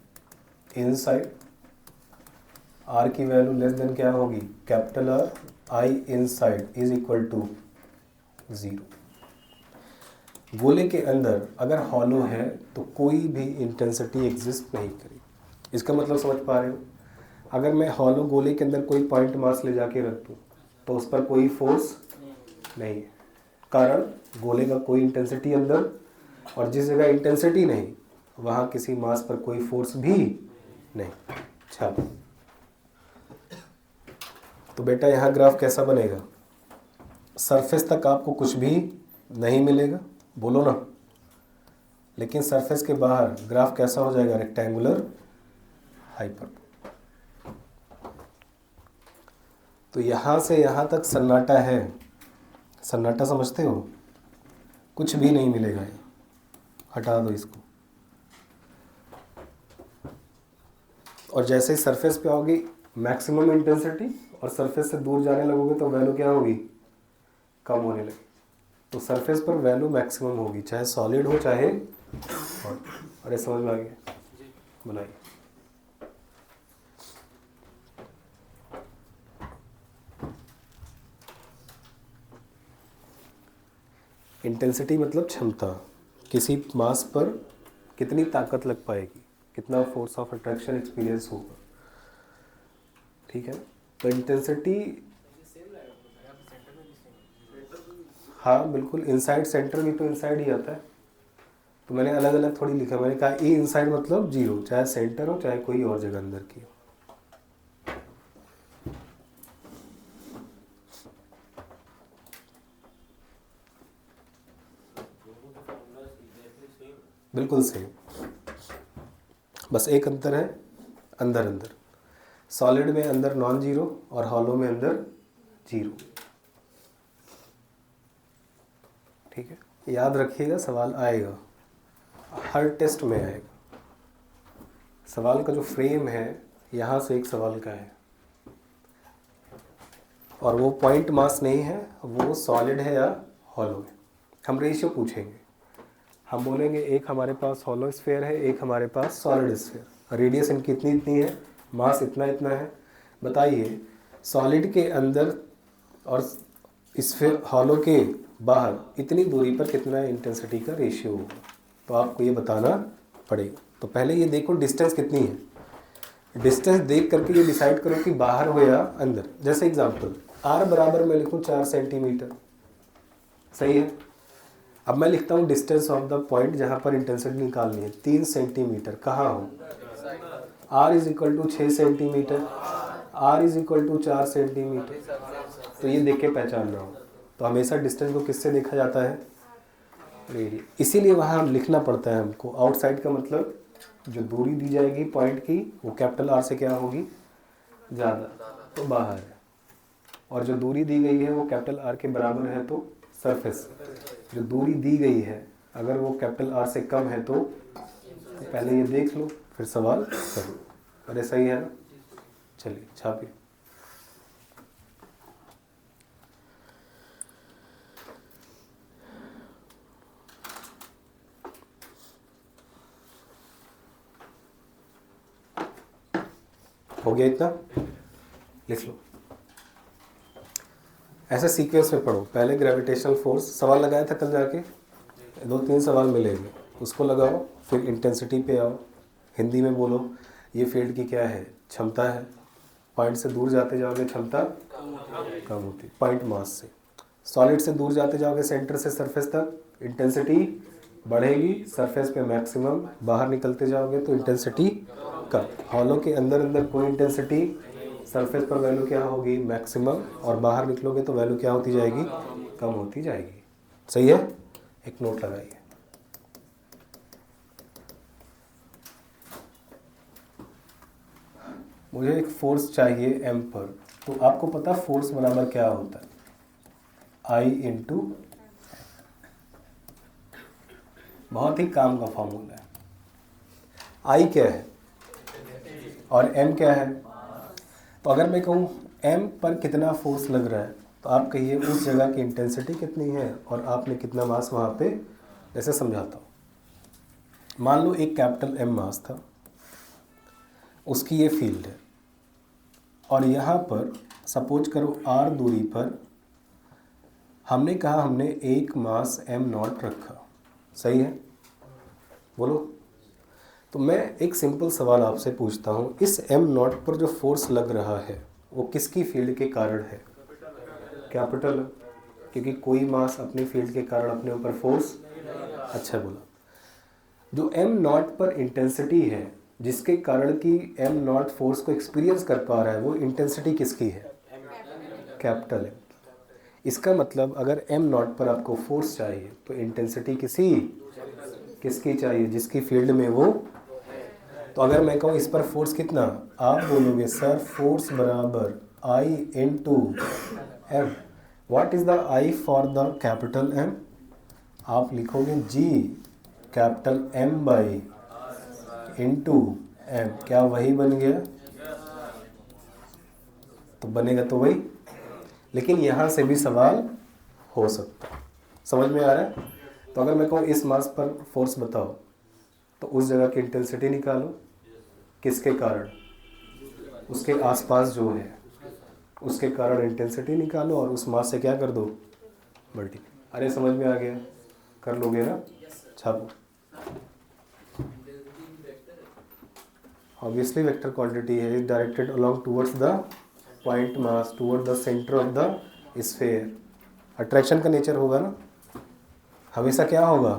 इनसाइड आर की वैल्यू लेस देन क्या होगी? Capital R, I inside is equal to 0। गोले के अंदर अगर हॉलो है तो कोई भी इंटेंसिटी एग्जिस्ट नहीं करेगी। इसका मतलब समझ पा रहे हो? अगर मैं हॉलो गोले के अंदर कोई पॉइंट मास ले जाके रख दूँ तो उस पर कोई फोर्स नहीं है, कारण गोले का कोई इंटेंसिटी अंदर, और जिस जगह इंटेंसिटी नहीं वहाँ किसी मास पर कोई फोर्स भी नहीं। चलो, तो बेटा यहाँ ग्राफ कैसा बनेगा? सरफेस तक आपको कुछ भी नहीं मिलेगा, बोलो ना। लेकिन सरफेस के बाहर ग्राफ कैसा हो जाएगा? Rectangular hyperbola. तो यहाँ से यहाँ तक सन्नाटा है। सन्नाटा समझते हो? कुछ भी नहीं मिलेगा, ये हटा दो इसको। और जैसे ही सरफेस पे आओगी मैक्सिमम इंटेंसिटी, और सरफेस से दूर जाने लगोगे तो वैल्यू क्या होगी? कम होने लगी। तो सरफेस पर वैल्यू मैक्सिमम होगी, चाहे सॉलिड हो चाहे हॉट। अरे समझ में आ गया? बनाइए। इंटेंसिटी मतलब क्षमता, किसी मास पर कितनी ताकत लग पाएगी, कितना फोर्स ऑफ अट्रैक्शन एक्सपीरियंस होगा। ठीक है, तो इंटेंसिटी, हाँ बिल्कुल, इनसाइड सेंटर भी तो इनसाइड ही आता है। तो मैंने अलग अलग थोड़ी लिखा, मैंने कहा ई इनसाइड मतलब जीरो, चाहे सेंटर हो चाहे कोई और जगह अंदर की हो। बिल्कुल सही, बस एक अंतर है, अंदर अंदर। सॉलिड में अंदर नॉन जीरो और हॉलो में अंदर जीरो। ठीक है, याद रखिएगा, सवाल आएगा, हर टेस्ट में आएगा। सवाल का जो फ्रेम है यहाँ से एक सवाल का है, और वो पॉइंट मास नहीं है, वो सॉलिड है या हॉलो है। हम रेशियो पूछेंगे, हम बोलेंगे एक हमारे पास हॉलो स्फीयर है, एक हमारे पास सॉलिड स्फीयर, रेडियस इनकी इतनी इतनी है, मास इतना इतना है। बताइए सॉलिड के अंदर और स्फीयर हॉलो के बाहर इतनी दूरी पर कितना इंटेंसिटी का रेशियो होगा, तो आपको ये बताना पड़ेगा। तो पहले ये देखो डिस्टेंस कितनी है, डिस्टेंस देख करके ये डिसाइड करो कि बाहर हो या अंदर। जैसे एग्जांपल r बराबर मैं लिखूँ 4 सेंटीमीटर, सही है। अब मैं लिखता हूँ डिस्टेंस ऑफ द पॉइंट जहाँ पर इंटेंसिटी निकालनी है, 3 सेंटीमीटर। कहाँ हो? r is equal to 6 centimetre, r is equal to 4 centimetre. तो ये देख के पहचानना हो, तो हमेशा डिस्टेंस को किससे देखा जाता है? रेडियस। इसीलिए वहाँ लिखना पड़ता है हमको। आउटसाइड का मतलब जो दूरी दी जाएगी पॉइंट की, वो कैपिटल R से क्या होगी? ज़्यादा, तो बाहर है। और जो दूरी दी गई है वो कैपिटल R के बराबर है तो सरफेस। जो दूरी दी गई है अगर वो कैपिटल R से कम है तो पहले ये देख लो फिर सवाल करो। अरे सही है ना? चलिए छापिए। हो गया इतना? लिख लो। ऐसे सीक्वेंस में पढ़ो, पहले ग्रेविटेशनल फोर्स सवाल लगाया था कल जाके, 2-3 सवाल मिलेंगे, उसको लगाओ, फिर इंटेंसिटी पे आओ, हिंदी में बोलो ये फील्ड की क्या है? क्षमता है। पॉइंट से दूर जाते जाओगे क्षमता कम होती, पॉइंट मास से। सॉलिड से दूर जाते जाओगे सेंटर से सरफेस तक, इंटेंसिटी बढ़ेगी, सरफेस पे मैक्सिमम। बाहर निकलते जाओगे तो इंटेंसिटी कम। हॉलो के अंदर अंदर कोई इंटेंसिटी, सरफेस पर वैल्यू क्या होगी? मैक्सिमम। और बाहर निकलोगे तो वैल्यू क्या होती जाएगी? कम होती जाएगी। सही है? एक नोट लगाइए। मुझे एक फोर्स चाहिए m पर, तो आपको पता फोर्स बराबर क्या होता है? I इंटू, बहुत ही काम का फॉर्मूला है। I क्या है और m क्या है? तो अगर मैं कहूँ m पर कितना फोर्स लग रहा है, तो आप कहिए उस जगह की इंटेंसिटी कितनी है और आपने कितना मास वहाँ पे। जैसे समझाता हूँ, मान लो एक कैपिटल M मास था, उसकी ये फील्ड है, और यहाँ पर सपोज करो r दूरी पर हमने कहा हमने एक मास m0 रखा, सही है? बोलो। तो मैं एक सिंपल सवाल आपसे पूछता हूँ, इस m0 पर जो फोर्स लग रहा है वो किसकी फील्ड के कारण है? कैपिटल, क्योंकि कोई मास अपनी फील्ड के कारण अपने ऊपर फोर्स। अच्छा बोला। जो m0 पर इंटेंसिटी है जिसके कारण कि m0 फोर्स को एक्सपीरियंस कर पा रहा है, वो इंटेंसिटी किसकी है? कैपिटल है। इसका मतलब अगर m नॉट पर आपको फोर्स चाहिए तो इंटेंसिटी किसकी चाहिए, जिसकी फील्ड में वो। तो अगर मैं कहूँ इस पर फोर्स कितना, आप बोलोगे सर फोर्स बराबर I into M. What is the I for the capital M? आप लिखोगे G capital M by into M. क्या वही बन गया? तो बनेगा तो वही, लेकिन यहाँ से भी सवाल हो सकता है। समझ में आ रहा है? तो अगर मैं कहूँ इस मास पर फोर्स बताओ, तो उस जगह की इंटेंसिटी निकालो, किसके कारण, उसके आसपास जो है उसके कारण इंटेंसिटी निकालो और उस मास से क्या कर दो, मल्टी। अरे समझ में आ गया? कर लोगे ना? छापो। ऑब्वियसली वेक्टर क्वांटिटी है, directed along towards the point mass, toward the centre of the sphere. Attraction का नेचर होगा ना, हमेशा क्या होगा,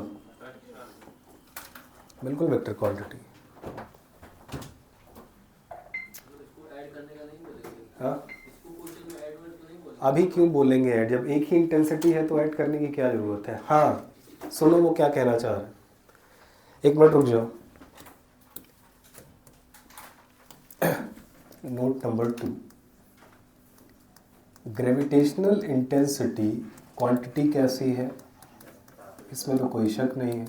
बिल्कुल वेक्टर क्वांटिटी। हाँ, अभी क्यों बोलेंगे ऐड, जब एक ही इंटेंसिटी है तो ऐड करने की क्या जरूरत है। हाँ सुनो वो क्या कहना चाह रहा है, एक मिनट रुक जाओ। Note number 2, gravitational intensity quantity कैसी है, इसमें तो कोई शक नहीं है।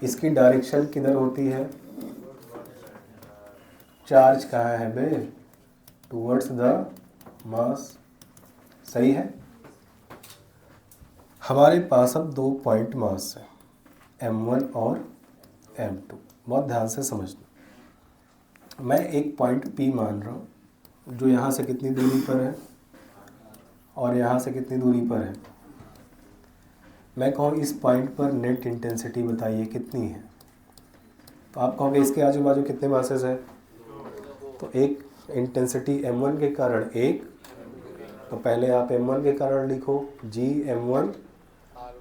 इसकी डायरेक्शन किधर होती है, चार्ज कहाँ है बे, टूवर्ड्स द मास। सही है। हमारे पास अब 2 पॉइंट मास है, m1 और m2। बहुत ध्यान से समझना। मैं एक पॉइंट P मान रहा हूँ जो यहाँ से कितनी दूरी पर है और यहाँ से कितनी दूरी पर है। मैं कहूँ इस पॉइंट पर नेट इंटेंसिटी बताइए कितनी है, तो आप कहोगे इसके आजू बाजू कितने मासेस है, तो एक इंटेंसिटी m1 के कारण एक, तो पहले आप m1 के कारण लिखो जी m1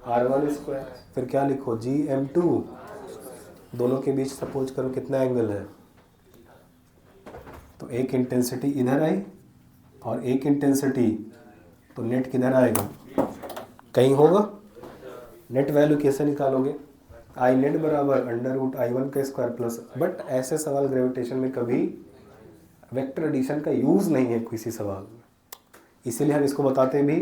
r1 स्क्वायर, फिर क्या लिखो जी m2, दोनों के बीच सपोज करो कितना एंगल है, तो एक इंटेंसिटी इधर आई और एक इंटेंसिटी, तो नेट किधर आएगा, कहीं होगा। नेट वैल्यू कैसे निकालोगे, आई नेट बराबर √I1 का स्क्वायर प्लस, बट ऐसे सवाल ग्रेविटेशन में कभी वेक्टर एडिशन का यूज़ नहीं है किसी सवाल में, इसीलिए हम इसको बताते भी।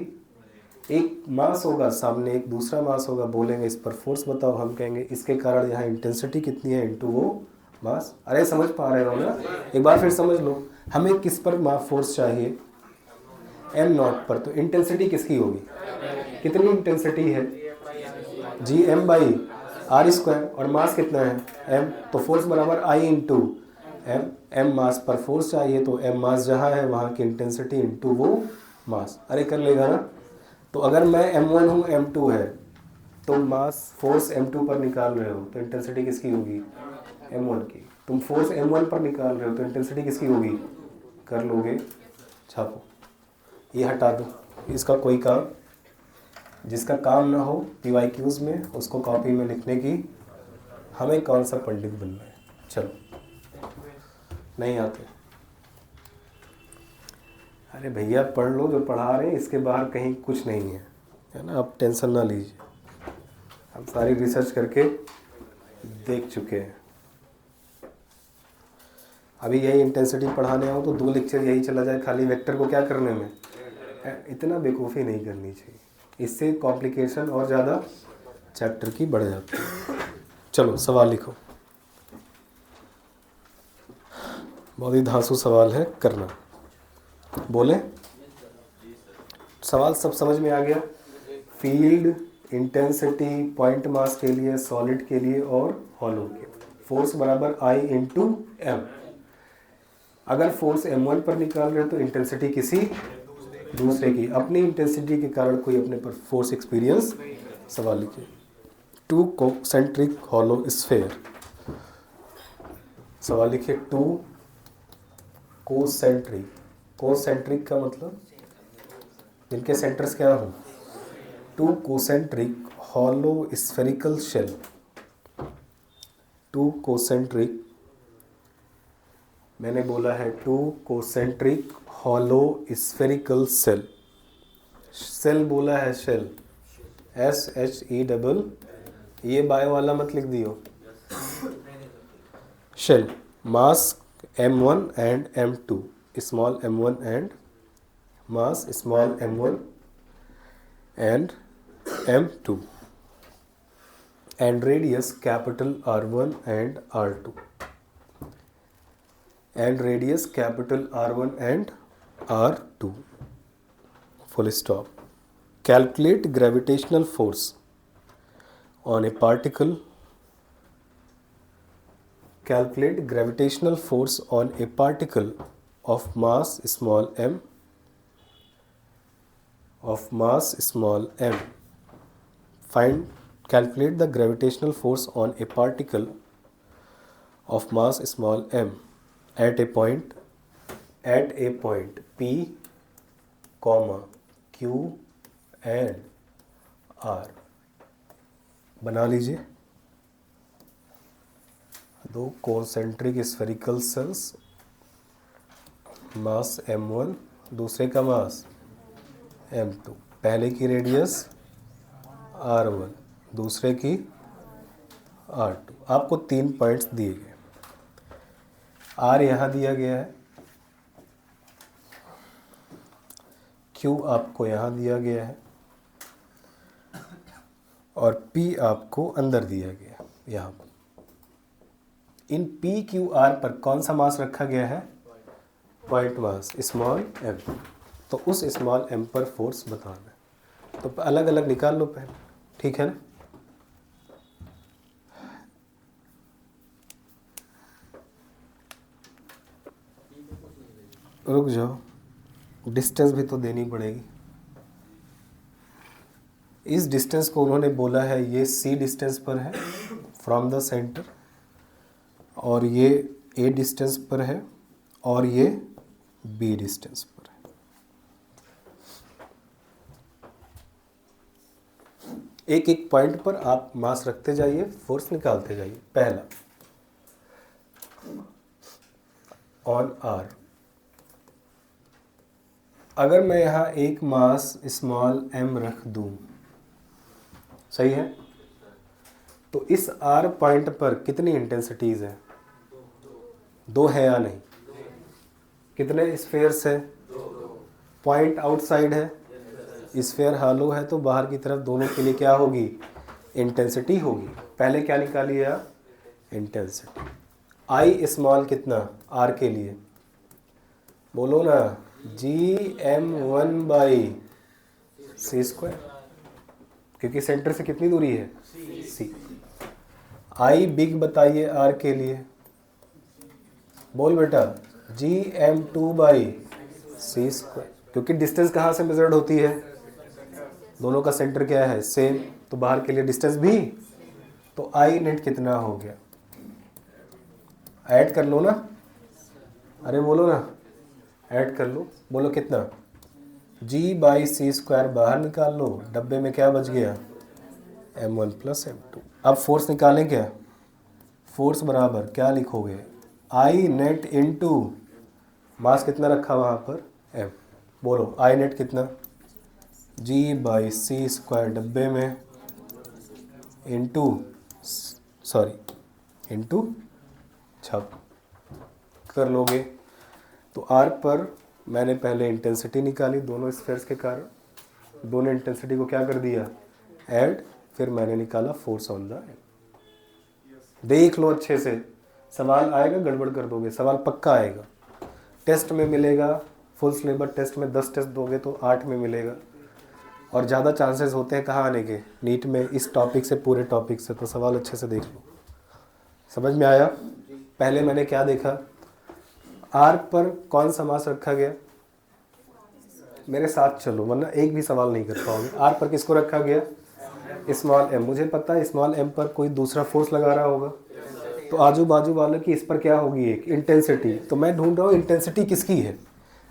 एक मास होगा सामने, एक दूसरा मास होगा, बोलेंगे इस पर फोर्स बताओ, हम कहेंगे इसके कारण यहाँ इंटेंसिटी कितनी है इनटू वो मास। अरे समझ पा रहे हो ना, एक बार फिर समझ लो। हमें किस पर फोर्स चाहिए, m नॉट पर, तो इंटेंसिटी किसकी होगी, कितनी इंटेंसिटी है, जी m बाई आर स्क्वायर, और मास कितना है m, तो फोर्स बराबर I इंटू एम। m मास पर फोर्स चाहिए तो m मास जहाँ है वहाँ की इंटेंसिटी इंटू वो मास। अरे कर लेगा ना। तो अगर मैं m1 हूँ m2 है, तो मास फोर्स m2 पर निकाल रहे हो तो इंटेंसिटी किसकी होगी, m1 की। तुम फोर्स m1 पर निकाल रहे हो तो इंटेंसिटी किसकी होगी, कर लोगे, छापो। ये हटा दो, इसका कोई काम, जिसका काम ना हो PYQs में उसको कॉपी में लिखने की, हमें कौन सा पंडित बनना है। चलो, नहीं आते, अरे भैया पढ़ लो जो पढ़ा रहे हैं, इसके बाहर कहीं कुछ नहीं है ना, आप टेंशन ना लीजिए, हम सारी रिसर्च करके देख चुके हैं। अभी यही इंटेंसिटी पढ़ाने आऊँ तो 2 लेक्चर यही चला जाए खाली वेक्टर को क्या करने में, इतना बेवकूफ़ी नहीं करनी चाहिए, इससे कॉम्प्लिकेशन और ज़्यादा चैप्टर की बढ़ जाती है। चलो सवाल लिखो, बहुत ही धांसू सवाल है, करना। बोले सवाल सब समझ में आ गया, फील्ड, इंटेंसिटी, पॉइंट मास के लिए, सॉलिड के लिए और हॉलो के, फोर्स बराबर I इंटू एम। अगर फोर्स m1 पर निकाल रहे हो तो इंटेंसिटी किसी दूसरे की, अपनी इंटेंसिटी के कारण कोई अपने पर फोर्स एक्सपीरियंस। सवाल लिखिए, 2 कोसेंट्रिक हॉलो स्फीयर। सवाल लिखिए 2 कोसेंट्रिक, कोसेंट्रिक का मतलब जिनके सेंटर्स क्या हो, 2 concentric hollow spherical shell, 2 concentric, मैंने बोला है 2 कोसेंट्रिक हॉलो स्फेरिकल सेल बोला है, शेल, SHE, ये बायो वाला मत लिख दियो। Shell, mass m1 and m2, small m1 and मास small m1 and m2, and radius capital R1 and R2, and radius capital R1 and R2, full stop. Calculate gravitational force on a particle. Calculate gravitational force on a particle of mass small m, Calculate the gravitational force on a particle of mass small m at a point P, Q and R। बना लीजिए दो concentric spherical sales, मास m1, दूसरे का मास m2, पहले की radius r1, दूसरे की r2। आपको 3 पॉइंट्स दिए गए, r यहाँ दिया गया है, q आपको यहाँ दिया गया है और p आपको अंदर दिया गया है यहाँ पर। इन P Q R पर कौन सा मास रखा गया है? Point mass small m। तो उस स्मॉल m पर फोर्स बताना है, तो अलग अलग निकाल लो पहले, ठीक है ना। रुक जाओ, डिस्टेंस भी तो देनी पड़ेगी। इस डिस्टेंस को उन्होंने बोला है ये C डिस्टेंस पर है फ्रॉम द सेंटर, और ये A डिस्टेंस पर है और ये B डिस्टेंस पर है। एक एक पॉइंट पर आप मास रखते जाइए, फोर्स निकालते जाइए। पहला ऑन R, अगर मैं यहाँ एक मास स्मॉल m रख दूं, सही है, तो इस R पॉइंट पर कितनी इंटेंसिटीज है? 2 है या नहीं? कितने स्फेयर्स है? पॉइंट आउटसाइड है, स्फेयर हालो है, तो बाहर की तरफ दोनों के लिए क्या होगी? इंटेंसिटी होगी। पहले क्या निकालिए आप? इंटेंसिटी। I स्मॉल कितना R के लिए? बोलो ना, Gm1/c², क्योंकि सेंटर से कितनी दूरी है? C। I बिग बताइए R के लिए, बोल बेटा, Gm2/c², क्योंकि डिस्टेंस कहाँ से मेजर्ड होती है? दोनों का सेंटर क्या है? सेम, तो बाहर के लिए डिस्टेंस भी, तो I नेट कितना हो गया? ऐड कर लो ना, अरे बोलो ना, ऐड कर लो, बोलो कितना? G/c² बाहर निकाल लो, डब्बे में क्या बच गया? m1 + m2। अब फोर्स निकालें क्या? फोर्स बराबर क्या लिखोगे? I नेट इंटू मास कितना रखा वहाँ पर? m। बोलो I नेट कितना? G/c² डब्बे में इंटू छप कर लोगे। तो R पर मैंने पहले इंटेंसिटी निकाली दोनों स्फेयर्स के कारण, दोनों इंटेंसिटी को क्या कर दिया? ऐड, फिर मैंने निकाला फोर्स ऑन द m। देख लो अच्छे से, सवाल आएगा, गड़बड़ कर दोगे, सवाल पक्का आएगा, टेस्ट में मिलेगा। फुल सिलेबस टेस्ट में 10 टेस्ट दोगे तो 8 में मिलेगा, और ज़्यादा चांसेस होते हैं कहाँ आने के? नीट में, इस टॉपिक से, पूरे टॉपिक से। तो सवाल अच्छे से देख लो। समझ में आया? पहले मैंने क्या देखा? R पर कौन सा मास रखा गया? मेरे साथ चलो, वरना एक भी सवाल नहीं कर पाओगे। R पर किसको रखा गया? Small m। मुझे पता है स्मॉल m पर कोई दूसरा फोर्स लगा रहा होगा, तो आजू बाजू वालों की इस पर क्या होगी? एक इंटेंसिटी। तो मैं ढूंढ रहा हूँ इंटेंसिटी किसकी है,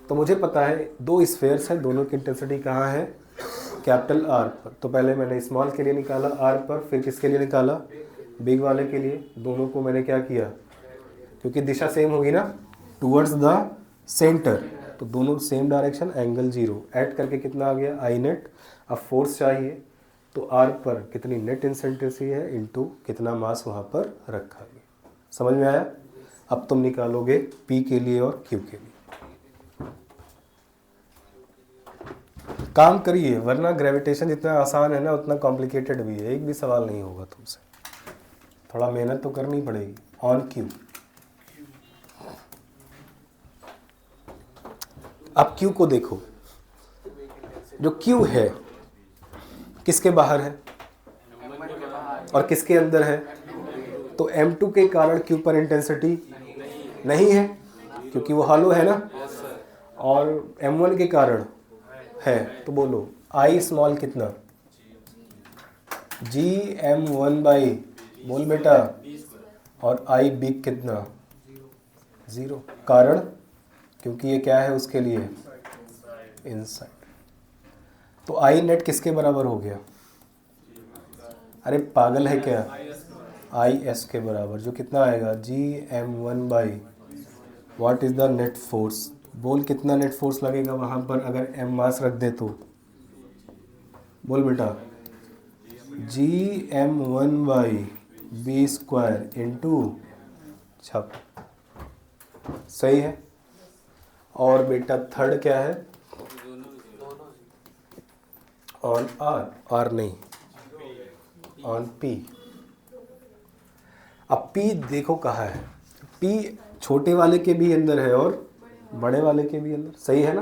तो मुझे पता है 2 स्फेयर्स है, दोनों की इंटेंसिटी कहाँ है? कैपिटल R पर। तो पहले मैंने स्मॉल के लिए निकाला R पर, फिर किसके लिए निकाला? बिग वाले के लिए। दोनों को मैंने क्या किया? क्योंकि दिशा सेम होगी ना, टूवर्ड्स द सेंटर, तो दोनों सेम डायरेक्शन, एंगल 0, ऐड करके कितना आ गया आई नेट। अब फोर्स चाहिए तो आर पर कितनी नेट इंटेंसिटी है इनटू कितना मास वहाँ पर रखा गया। समझ में आया? अब तुम निकालोगे पी के लिए और क्यू के लिए। काम करिए, वरना ग्रेविटेशन जितना आसान है ना उतना कॉम्प्लिकेटेड भी है। एक भी सवाल नहीं होगा तुमसे, थोड़ा मेहनत तो करनी पड़ेगी। ऑन क्यू, अब क्यू को देखो, जो क्यू है किसके बाहर है और किसके अंदर है? तो M2 के कारण क्यू पर इंटेंसिटी नहीं है क्योंकि वो हॉलो है ना, और M1 के कारण है। तो बोलो आई स्मॉल कितना? GM1 बोल बेटा, और आई बिग कितना? 0। कारण क्योंकि ये क्या है उसके लिए? इनसाइड। तो आई नेट किसके बराबर हो गया? अरे पागल है क्या? आई एस के बराबर, जो कितना आएगा? GM1 what is the net force? बोल कितना नेट फोर्स लगेगा वहां पर अगर m मास रख दे तो? बोल बेटा, GM1/b² इंटू छप। सही है। और बेटा थर्ड क्या है? ऑन आर नहीं, ऑन पी। अब पी देखो कहाँ है? पी छोटे वाले के भी अंदर है और बड़े वाले के भी अंदर, सही है ना?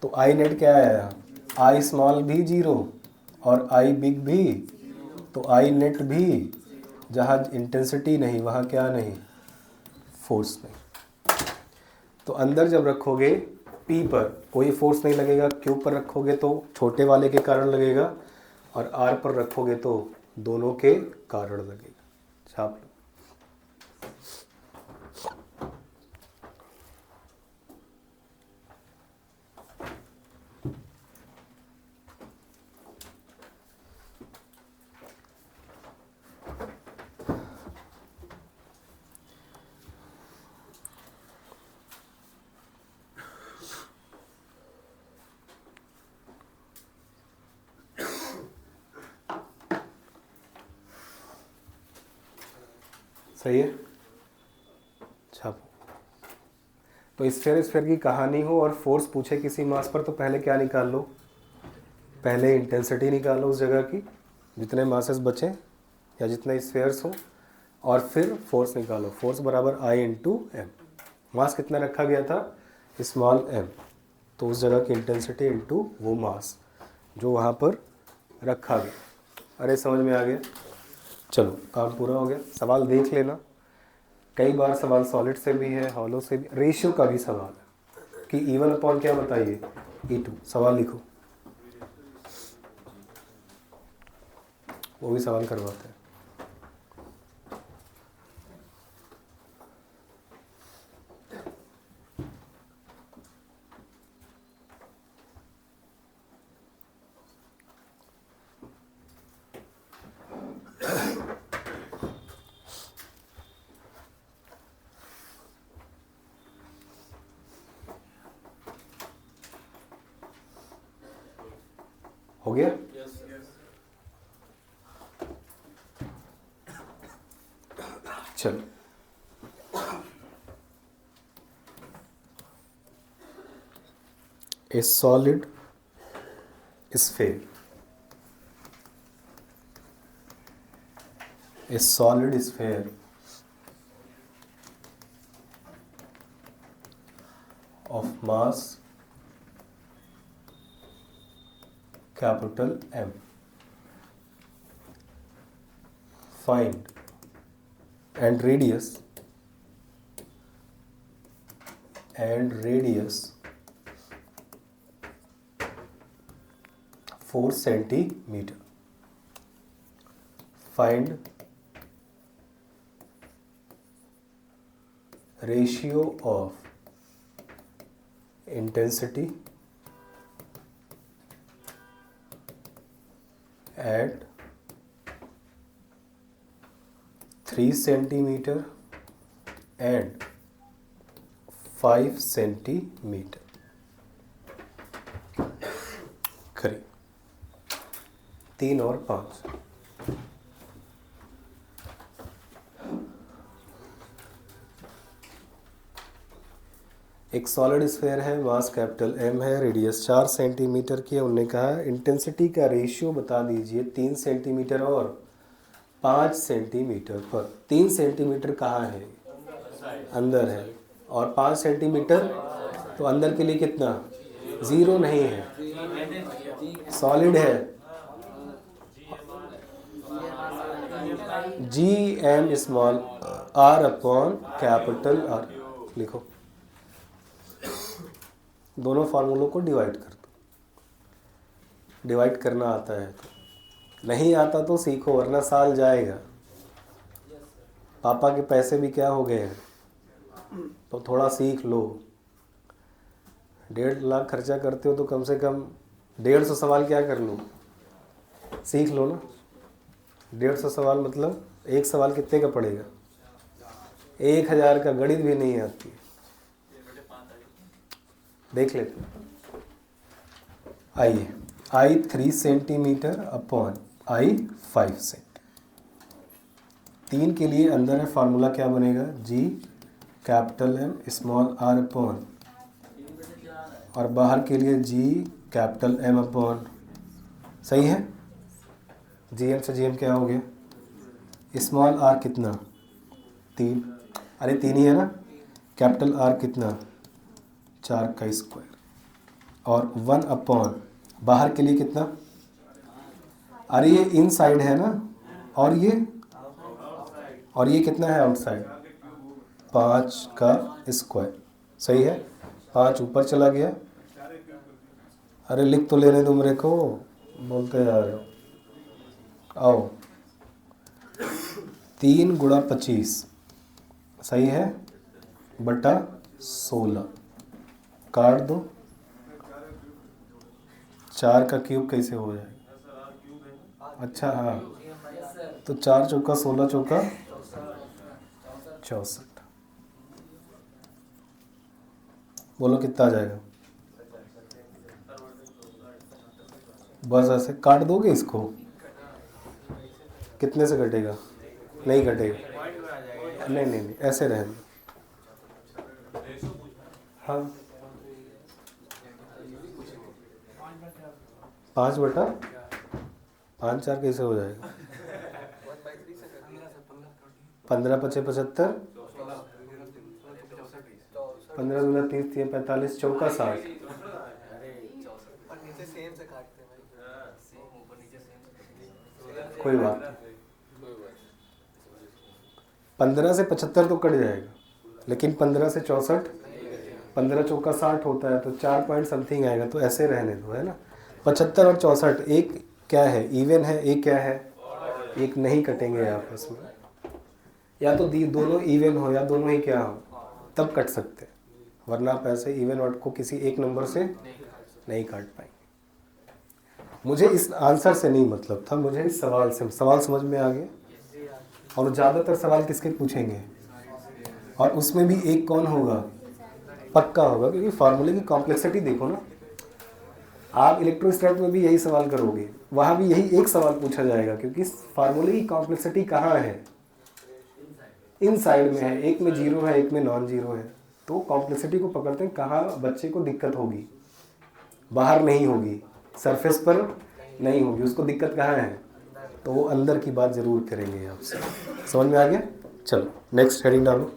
तो आई नेट क्या आया? आई स्मॉल भी 0 और आई बिग भी, तो आई नेट भी, जहाँ इंटेंसिटी नहीं वहाँ क्या नहीं? फोर्स नहीं। तो अंदर जब रखोगे पी पर कोई फोर्स नहीं लगेगा, क्यू पर रखोगे तो छोटे वाले के कारण लगेगा, और आर पर रखोगे तो दोनों के कारण लगेगा। छाप लो। सही है, छापो। तो स्फीयर की कहानी हो और फोर्स पूछे किसी मास पर, तो पहले क्या निकाल लो? पहले इंटेंसिटी निकालो उस जगह की, जितने मासेस बचे या जितने स्फीयर्स हो, और फिर फोर्स निकालो। फोर्स बराबर आई इंटू एम। मास कितना रखा गया था? स्मॉल एम, तो उस जगह की इंटेंसिटी इंटू वो मास जो वहाँ पर रखा गया। अरे समझ में आ गया? चलो काम पूरा हो गया। सवाल देख लेना, कई बार सवाल सॉलिड से भी है, हॉलो से भी, रेशियो का भी सवाल है कि E1 अपॉन क्या बताइए? E2। सवाल लिखो, वो भी सवाल करवाते हैं। हो गया? चलो, a solid sphere, a solid sphere of mass capital M. Find and radius 4 centimeter. Find ratio of intensity at 3 centimeter and 5 centimeter. 3 और 5। एक सॉलिड स्फीयर है, मास कैपिटल M है, रेडियस 4 सेंटीमीटर की है। उन्होंने कहा इंटेंसिटी का रेशियो बता दीजिए 3 सेंटीमीटर और 5 सेंटीमीटर पर। 3 सेंटीमीटर कहाँ है? अंदर है। और 5 सेंटीमीटर तो अंदर के लिए कितना? 0 नहीं है, सॉलिड है। GM small R upon capital R लिखो। दोनों फार्मूलों को डिवाइड कर दो। डिवाइड करना आता है तो, नहीं आता तो सीखो, वरना साल जाएगा। पापा के पैसे भी क्या हो गए हैं, तो थोड़ा सीख लो। 1.5 लाख खर्चा करते हो तो कम से कम 150 सवाल क्या कर लो, सीख लो ना। 150 सवाल मतलब एक सवाल कितने का पड़ेगा? 1000 का। गणित भी नहीं आती, देख लेते। आइए, I 3 centimetre upon I 5 cent. 3 के लिए अंदर है, फार्मूला क्या बनेगा? G capital M small R upon, और बाहर के लिए G कैपिटल M अपॉन। सही है? GM से GM क्या हो गया? स्मॉल r कितना? 3। अरे 3 ही है ना। कैपिटल R कितना? 4 का स्क्वायर। और 1 अपॉन, बाहर के लिए कितना? अरे ये इन साइड है ना, और ये कितना है आउटसाइड? 5 का स्क्वायर। सही है? 5 ऊपर चला गया। अरे लिख तो लेने दो मेरे को, बोलते जा रहे हो। आओ, 3 गुणा 25, सही है, बटा 16। काट दो। 4 का क्यूब कैसे हो जाएगा? अच्छा हाँ, तो 4 चौका 16, चौका 64। बोलो कितना आ जाएगा? बस ऐसे काट दोगे इसको? कितने से कटेगा? नहीं कटेगा। नहीं, ऐसे रहने। हाँ, 5/5 4 कैसे हो जाएगा? 15 5 75, 15 दूना 30, 3 45, चौका 60। कोई बात नहीं, 15 से 75 तो कट जाएगा, लेकिन 15 से 64, 15 चौका 60 होता है, तो 4 पॉइंट समथिंग आएगा। तो ऐसे रहने दो, है ना। 75 और 64 एक क्या है? इवन है। एक क्या है? एक नहीं कटेंगे आपस में। या तो दोनों इवन हो या दोनों ही क्या हो, तब कट सकते हैं, वरना आप ऐसे इवन ऑड को किसी एक नंबर से नहीं काट पाएंगे। मुझे इस आंसर से नहीं मतलब था, मुझे इस सवाल से। सवाल समझ में आ गया? और ज़्यादातर सवाल किसके पूछेंगे? और उसमें भी एक कौन होगा? पक्का होगा, क्योंकि फार्मूले की कॉम्प्लेक्सिटी देखो ना। आप इलेक्ट्रोस्टैट में भी यही सवाल करोगे, वहाँ भी यही एक सवाल पूछा जाएगा, क्योंकि फार्मूले की कॉम्प्लेक्सिटी कहाँ है? इन साइड में है। एक में 0 है, एक में नॉन 0 है। तो कॉम्प्लेक्सिटी को पकड़ते हैं कहाँ बच्चे को दिक्कत होगी। बाहर नहीं होगी, सरफेस पर नहीं होगी, उसको दिक्कत कहाँ है? तो वो अंदर की बात ज़रूर करेंगे आपसे। समझ में आ गया? चलो नेक्स्ट हेडिंग डालो।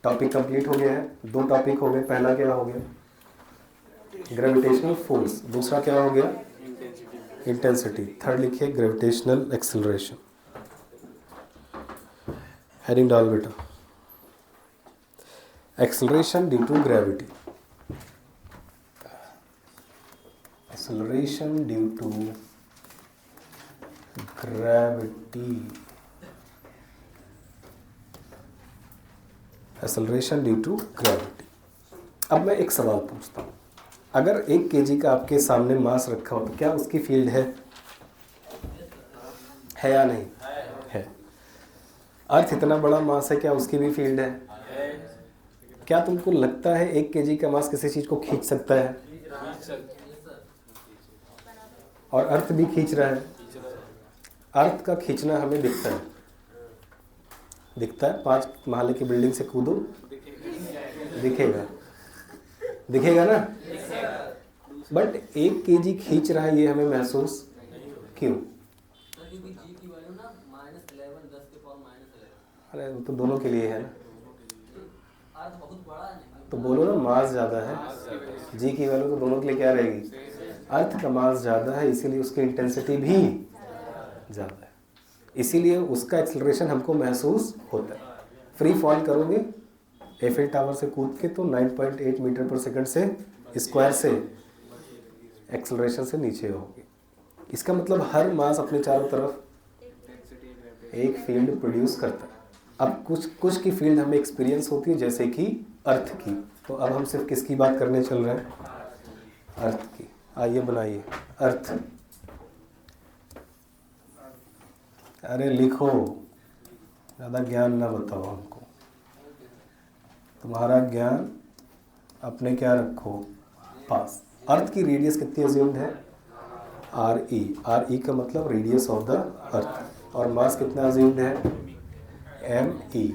टॉपिक कंप्लीट हो गया है। 2 टॉपिक हो गए। पहला क्या हो गया? Gravitational force. दूसरा क्या हो गया? इंटेंसिटी। थर्ड लिखिए ग्रेविटेशनल एक्सेलरेशन। हेडिंग डाल बेटा। Acceleration due to gravity. Acceleration due to gravity. Acceleration due to gravity. अब मैं एक सवाल पूछता हूँ। अगर 1 kg का आपके सामने मास रखा हो तो क्या उसकी फील्ड है या नहीं? है। अर्थ इतना बड़ा मास है, क्या उसकी भी फील्ड है? क्या तुमको लगता है 1 kg का मास किसी चीज को खींच सकता है? और अर्थ भी खींच रहा है। अर्थ का खींचना हमें दिखता है, दिखता है। 5 महले की बिल्डिंग से कूदो, दिखेगा, दिखेगा ना। बट 1 kg खींच रहा है ये हमें महसूस क्यों? अरे वो तो दोनों के लिए है ना, तो बोलो ना मास ज़्यादा है। जी की वैल्यू तो दोनों के लिए क्या रहेगी? अर्थ का मास ज़्यादा है, इसीलिए उसकी इंटेंसिटी भी ज़्यादा है, इसीलिए उसका एक्सेलरेशन हमको महसूस होता है। फ्री फॉल करोगे एफिल टावर से कूद के तो 9.8 मीटर पर सेकंड से स्क्वायर से एक्सेलरेशन से नीचे होगी। इसका मतलब हर मास अपने चारों तरफ एक फील्ड प्रोड्यूस करता है। अब कुछ की फील्ड हमें एक्सपीरियंस होती है, जैसे कि अर्थ की। तो अब हम सिर्फ किसकी बात करने चल रहे हैं? अर्थ की। आइए बनाइए अर्थ। अरे लिखो, ज़्यादा ज्ञान ना बताओ हमको, तुम्हारा ज्ञान अपने क्या रखो पास। अर्थ की रेडियस कितनी अज्यूम्ड है? RE का मतलब रेडियस ऑफ द अर्थ। और मास कितना अज्यूम्ड है? ME।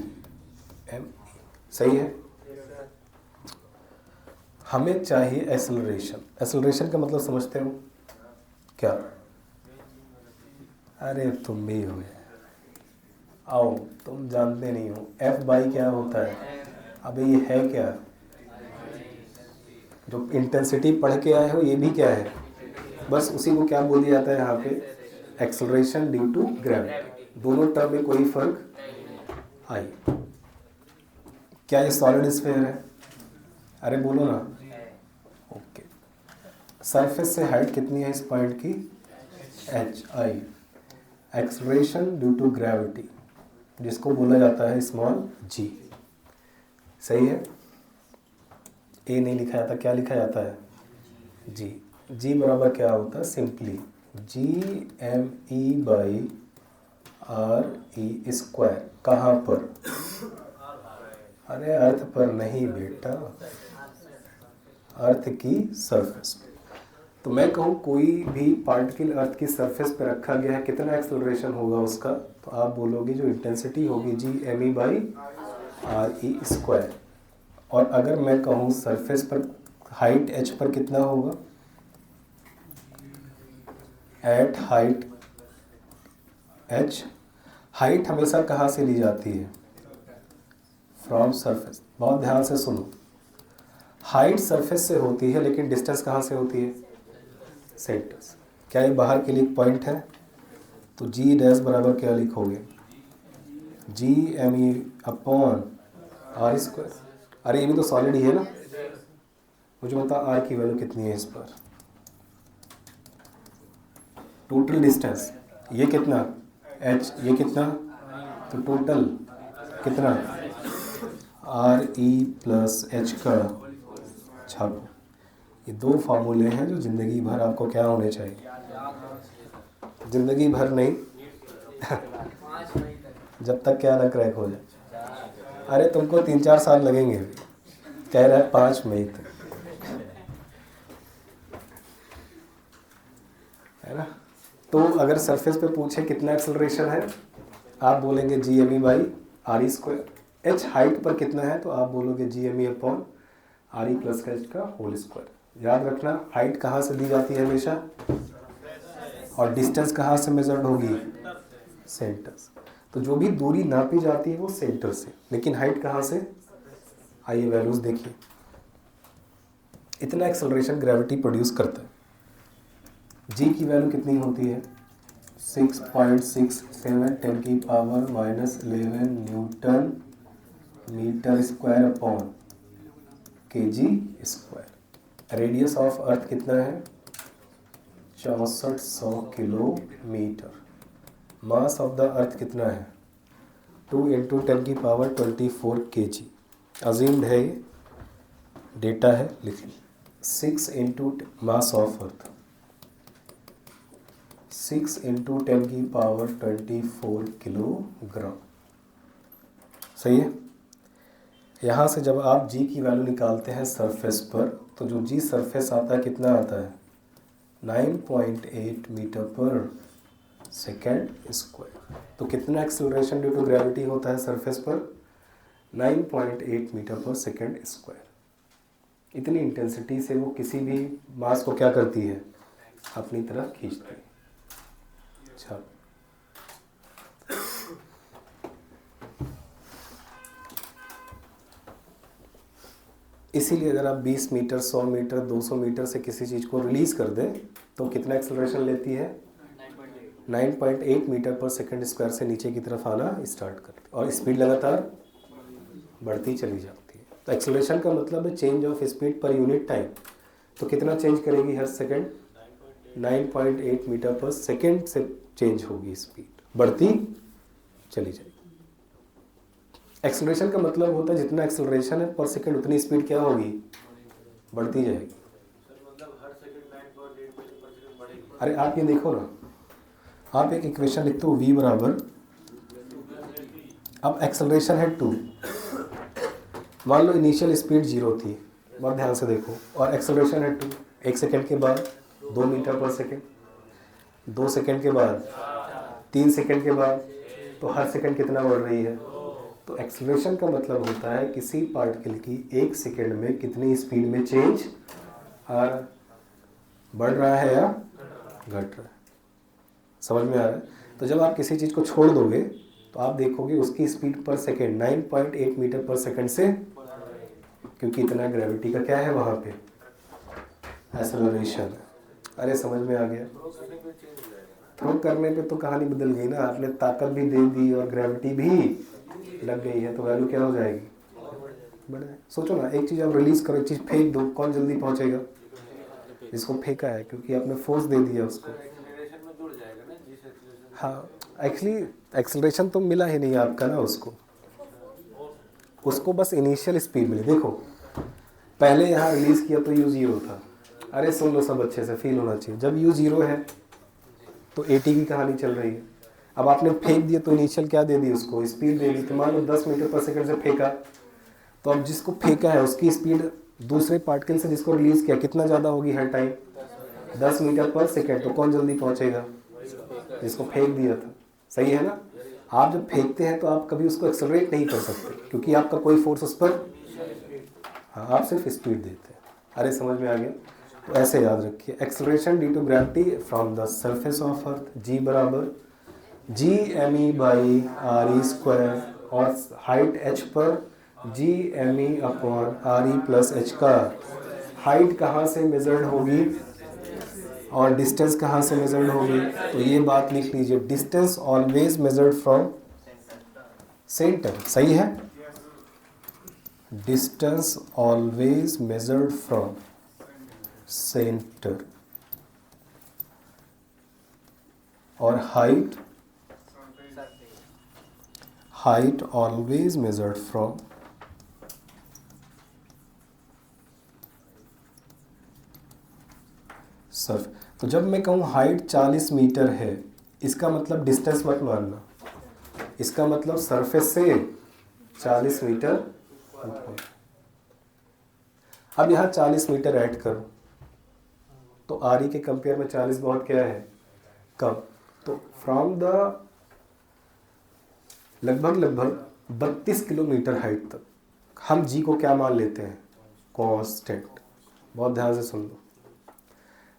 सही है। हमें चाहिए एक्सेलरेशन। एक्सेलरेशन का मतलब समझते हो क्या? अरे तुम भी हो, आओ, तुम जानते नहीं हो F/, क्या होता है? अबे ये है क्या? जो इंटेंसिटी पढ़ के आए हो ये भी क्या है? बस उसी को क्या बोल दिया जाता है यहाँ पे? Acceleration due to gravity. दोनों टर्म में कोई फर्क आई? क्या ये सॉलिड स्फीयर है? अरे बोलो ना। ओके, सरफेस से हाइट कितनी है इस पॉइंट की? HI। Acceleration due to gravity, जिसको बोला जाता है स्मॉल g। सही है। ए नहीं लिखा जाता, क्या लिखा जाता है? जी बराबर क्या होता है? Simply GME/RE²। कहाँ पर? अरे अर्थ पर नहीं बेटा, अर्थ की सरफेस पे। तो मैं कहूँ कोई भी पार्टिकल अर्थ की सरफेस पे रखा गया है, कितना एक्सेलरेशन होगा उसका? तो आप बोलोगे जो इंटेंसिटी होगी GME/RE²। और अगर मैं कहूँ सरफेस पर हाइट h पर कितना होगा? Eight height h। हाइट हमेशा कहाँ से ली जाती है? From surface. बहुत ध्यान से सुनो, हाइट सरफेस से होती है, लेकिन डिस्टेंस कहाँ से होती है? सेंटर से। क्या ये बाहर के लिए एक पॉइंट है? तो G' बराबर क्या लिखोगे? GME/R²। अरे ये भी तो सॉलिड ही है ना। मुझे बता R की वैल्यू कितनी है इस पर? टोटल डिस्टेंस ये कितना? h, ये कितना? तो टोटल कितना? RE+H का छापो। ये 2 फार्मूले हैं जो ज़िंदगी भर आपको क्या होने चाहिए? ज़िंदगी भर नहीं जब तक क्या ना क्रैक हो जाए। अरे तुमको 3-4 साल लगेंगे, कह रहा है 5 मई तक, है ना। तो अगर सरफेस पे पूछे कितना एक्सेलरेशन है, आप बोलेंगे GME/RE²। h हाइट पर कितना है, तो आप बोलोगे GME/RE+H का होल स्क्वायर। याद रखना, हाइट कहाँ से दी जाती है हमेशा, और डिस्टेंस कहाँ से मेजर्ड होगी? सेंटर से। तो जो भी दूरी नापी जाती है वो सेंटर से, लेकिन हाइट कहाँ से? आइए वैल्यूज देखिए। इतना एक्सेलरेशन ग्रेविटी प्रोड्यूस करता है। जी की वैल्यू कितनी होती है? 6.67 10⁻⁻11 newton metre square upon kg²। Radius of earth कितना है? 6400 kilometre. Mass of the earth कितना है? 2 × 10⁻24 kg। अज्यूम्ड है, ये डेटा है, लिख ली। 6 × मास ऑफ अर्थ 6 × 10⁻24 किलोग्राम। सही है। यहाँ से जब आप जी की वैल्यू निकालते हैं सरफेस पर, तो जो जी सरफेस आता है कितना आता है? 9.8 मीटर पर सेकेंड स्क्वायर। तो कितना एक्सेलरेशन ड्यू टू ग्रेविटी होता है सरफेस पर? 9.8 मीटर पर सेकेंड स्क्वायर। इतनी इंटेंसिटी से वो किसी भी मास को क्या करती है? अपनी तरफ खींचती है। अच्छा, इसीलिए अगर आप 20 मीटर, 100 मीटर, 200 मीटर से किसी चीज़ को रिलीज़ कर दें तो कितना एक्सेलरेशन लेती है? 9.8 मीटर पर सेकेंड स्क्वायर से नीचे की तरफ आना स्टार्ट करती है और स्पीड लगातार बढ़ती चली जाती है। तो एक्सेलरेशन का मतलब है change of speed per unit time. तो कितना चेंज करेगी हर सेकेंड? 9.8 मीटर पर सेकेंड से चेंज होगी स्पीड, बढ़ती चली जाएगी। एक्सेलरेशन का मतलब होता है जितना एक्सेलरेशन है पर सेकेंड उतनी स्पीड क्या होगी? बढ़ती जाएगी। अरे आप ये देखो ना, आप एक इक्वेशन लिखते हो v बराबर, अब एक्सेलरेशन है 2, मान लो इनिशियल स्पीड 0 थी, बहुत ध्यान से देखो, और एक्सेलरेशन है 2, 1 सेकेंड के बाद 2 मीटर पर सेकेंड, 2 सेकेंड के बाद 3 सेकेंड के बाद, तो हर सेकेंड कितना बढ़ रही है? तो एक्सेलरेशन का मतलब होता है किसी पार्टिकल की 1 सेकेंड में कितनी स्पीड में चेंज आ रहा है, बढ़ रहा है या घट रहा है। समझ में आ रहा है? तो जब आप किसी चीज़ को छोड़ दोगे तो आप देखोगे उसकी स्पीड पर सेकेंड 9.8 मीटर पर सेकेंड से, क्योंकि इतना ग्रेविटी का क्या है वहाँ पे? एक्सेलरेशन। अरे समझ में आ गया? थ्रो करने पे तो कहानी बदल गई ना, आपने ताकत भी दे दी और ग्रेविटी भी लग गई है, तो वैल्यू क्या हो जाएगी? बड़ा है। सोचो ना, एक चीज़ आप रिलीज करो, एक चीज़ फेंक दो, कौन जल्दी पहुंचेगा? जिसको फेंका है, क्योंकि आपने फोर्स दे दिया उसको। हाँ, एक्चुअली एक्सेलरेशन तो मिला ही नहीं आपका ना उसको बस इनिशियल स्पीड मिली। देखो पहले यहाँ रिलीज किया तो u 0 था। अरे सुन लो सब अच्छे से, फील होना चाहिए। जब u 0 है तो 80 की कहानी चल रही है। अब आपने फेंक दिया तो इनिशियल क्या दे दी उसको? स्पीड दे दी। तो मान लो 10 मीटर पर सेकंड से फेंका, तो अब जिसको फेंका है उसकी स्पीड दूसरे पार्टिकल से जिसको रिलीज किया कितना ज़्यादा होगी हर टाइम? 10 मीटर पर सेकंड। तो कौन जल्दी पहुंचेगा? जिसको फेंक दिया था। सही है ना? आप जब फेंकते हैं तो आप कभी उसको एक्सेलरेट नहीं कर सकते, क्योंकि आपका कोई फोर्स उस पर, हाँ, आप सिर्फ स्पीड देते हैं। अरे समझ में आ गया? तो ऐसे याद रखिए, acceleration due to gravity from the surface of earth, G बराबर G by R E square, और हाइट h पर G upon R E plus H का। हाइट कहाँ से मेजर्ड होगी और डिस्टेंस कहाँ से मेजर्ड होगी? तो ये बात लिख लीजिए, distance always measured from centre. सही है? Distance always measured from centre, और height always measured from surf. तो जब मैं कहूँ हाइट 40 मीटर है, इसका मतलब डिस्टेंस मत मानना, इसका मतलब सरफेस से 40 मीटर। अब यहाँ 40 मीटर ऐड करो तो आर ई के कंपेयर में 40 बहुत क्या है? कम। तो फ्रॉम द लगभग 32 किलोमीटर हाइट तक हम जी को क्या मान लेते हैं? कांस्टेंट। बहुत ध्यान से सुन लो,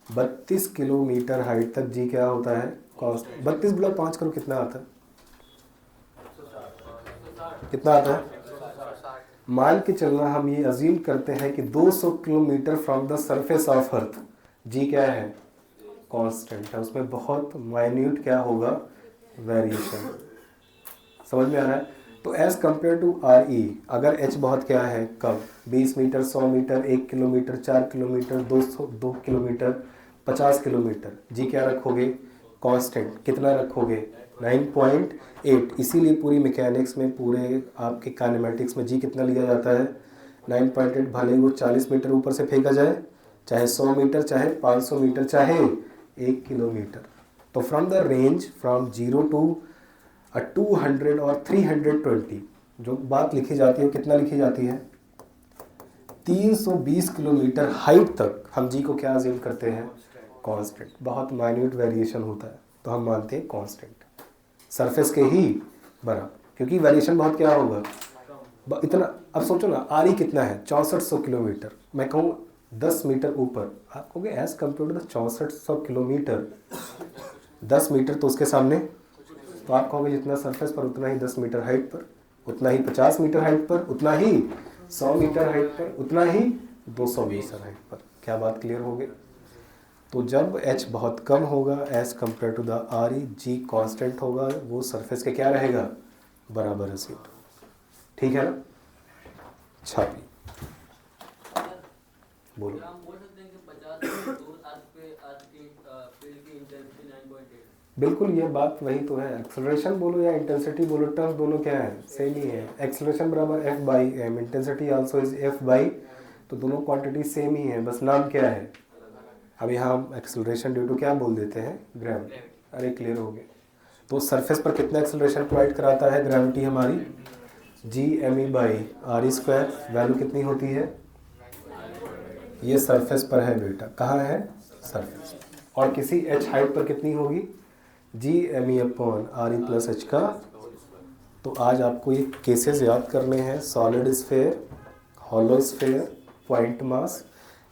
32 किलोमीटर हाइट तक जी क्या होता है? कांस्टेंट। 32 बटा 5 करो, कितना आता है? कितना आता है? मान के चलना, हम ये अज्यूम करते हैं कि 200 kilometre from the surface of earth G क्या है? कांस्टेंट है। उसमें बहुत माइन्यूट क्या होगा? वेरिएशन। समझ में आ रहा है? तो as compare to R E, अगर एच बहुत क्या है? कम। 20 metre, 100 metre, 1 kilometre, 4 kilometre, 2 kilometre, 50 kilometre, G क्या रखोगे? कांस्टेंट। कितना रखोगे? 9.8। इसीलिए पूरी मैकेनिक्स में, पूरे आपके काइनेमेटिक्स में जी कितना लिया जाता है? 9.8। भले ही वो 40 मीटर ऊपर से फेंका जाए, चाहे 100 मीटर, चाहे 500 मीटर, चाहे 1 किलोमीटर। तो from the range from 0 to 200 और 320 जो बात लिखी जाती है, कितना लिखी जाती है? 320 किलोमीटर हाइट तक हम जी को क्या अज्यूम करते हैं? कांस्टेंट, बहुत माइन्यूट वेरिएशन होता है तो हम मानते हैं कांस्टेंट, सरफेस के ही बराबर, क्योंकि वेरिएशन बहुत क्या होगा इतना। अब सोचो ना आर ई कितना है 6400 किलोमीटर, मैं कहूँ 10 मीटर ऊपर, आप कहोगे as compare to the 6400 kilometre 10 metre तो उसके सामने, तो आप कहोगे जितना सरफेस पर उतना ही 10 मीटर हाइट पर, उतना ही 50 मीटर हाइट पर, उतना ही 100 मीटर हाइट पर, उतना ही 200 मीटर हाइट पर। क्या बात क्लियर हो गई? तो जब h बहुत कम होगा as compare to the R E, G constant होगा, वो सरफेस के क्या रहेगा बराबर है सीट। ठीक है ना? छापी बोलो। हम बोल सकते हैं कि 50 से दूर अर्थ पे अर्थ की फील्ड की इंटेंसिटी 9.8। बिल्कुल, ये बात वही तो है। एक्सेलरेशन बोलो या इंटेंसिटी बोलो, टर्म्स दोनों क्या है सेम ही है। एक्सेलरेशन बराबर F by M, intensity also is F by, तो दोनों क्वांटिटी सेम ही है, बस नाम क्या है। अब यहाँ हम एक्सेलरेशन ड्यू टू क्या बोल देते हैं ग्रेविटी। अरे क्लियर हो गया। तो सरफेस पर कितना एक्सेलरेशन प्रोवाइड कराता है ग्रेविटी हमारी, G M E by R E square, value कितनी होती है, ये सरफेस पर है बेटा, कहाँ है सरफेस, और किसी एच हाइट पर कितनी होगी, G M E upon R E plus H का। तो आज आपको ये केसेस याद करने हैं, solid sphere, hollow sphere, point mass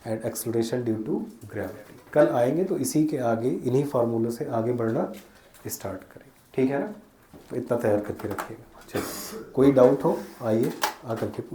and acceleration due to gravity. कल आएंगे तो इसी के आगे इन्हीं फार्मूलों से आगे बढ़ना स्टार्ट करेंगे। ठीक है ना? तो इतना तैयार करके रखिएगा। चलिए, कोई डाउट हो आइए आकर के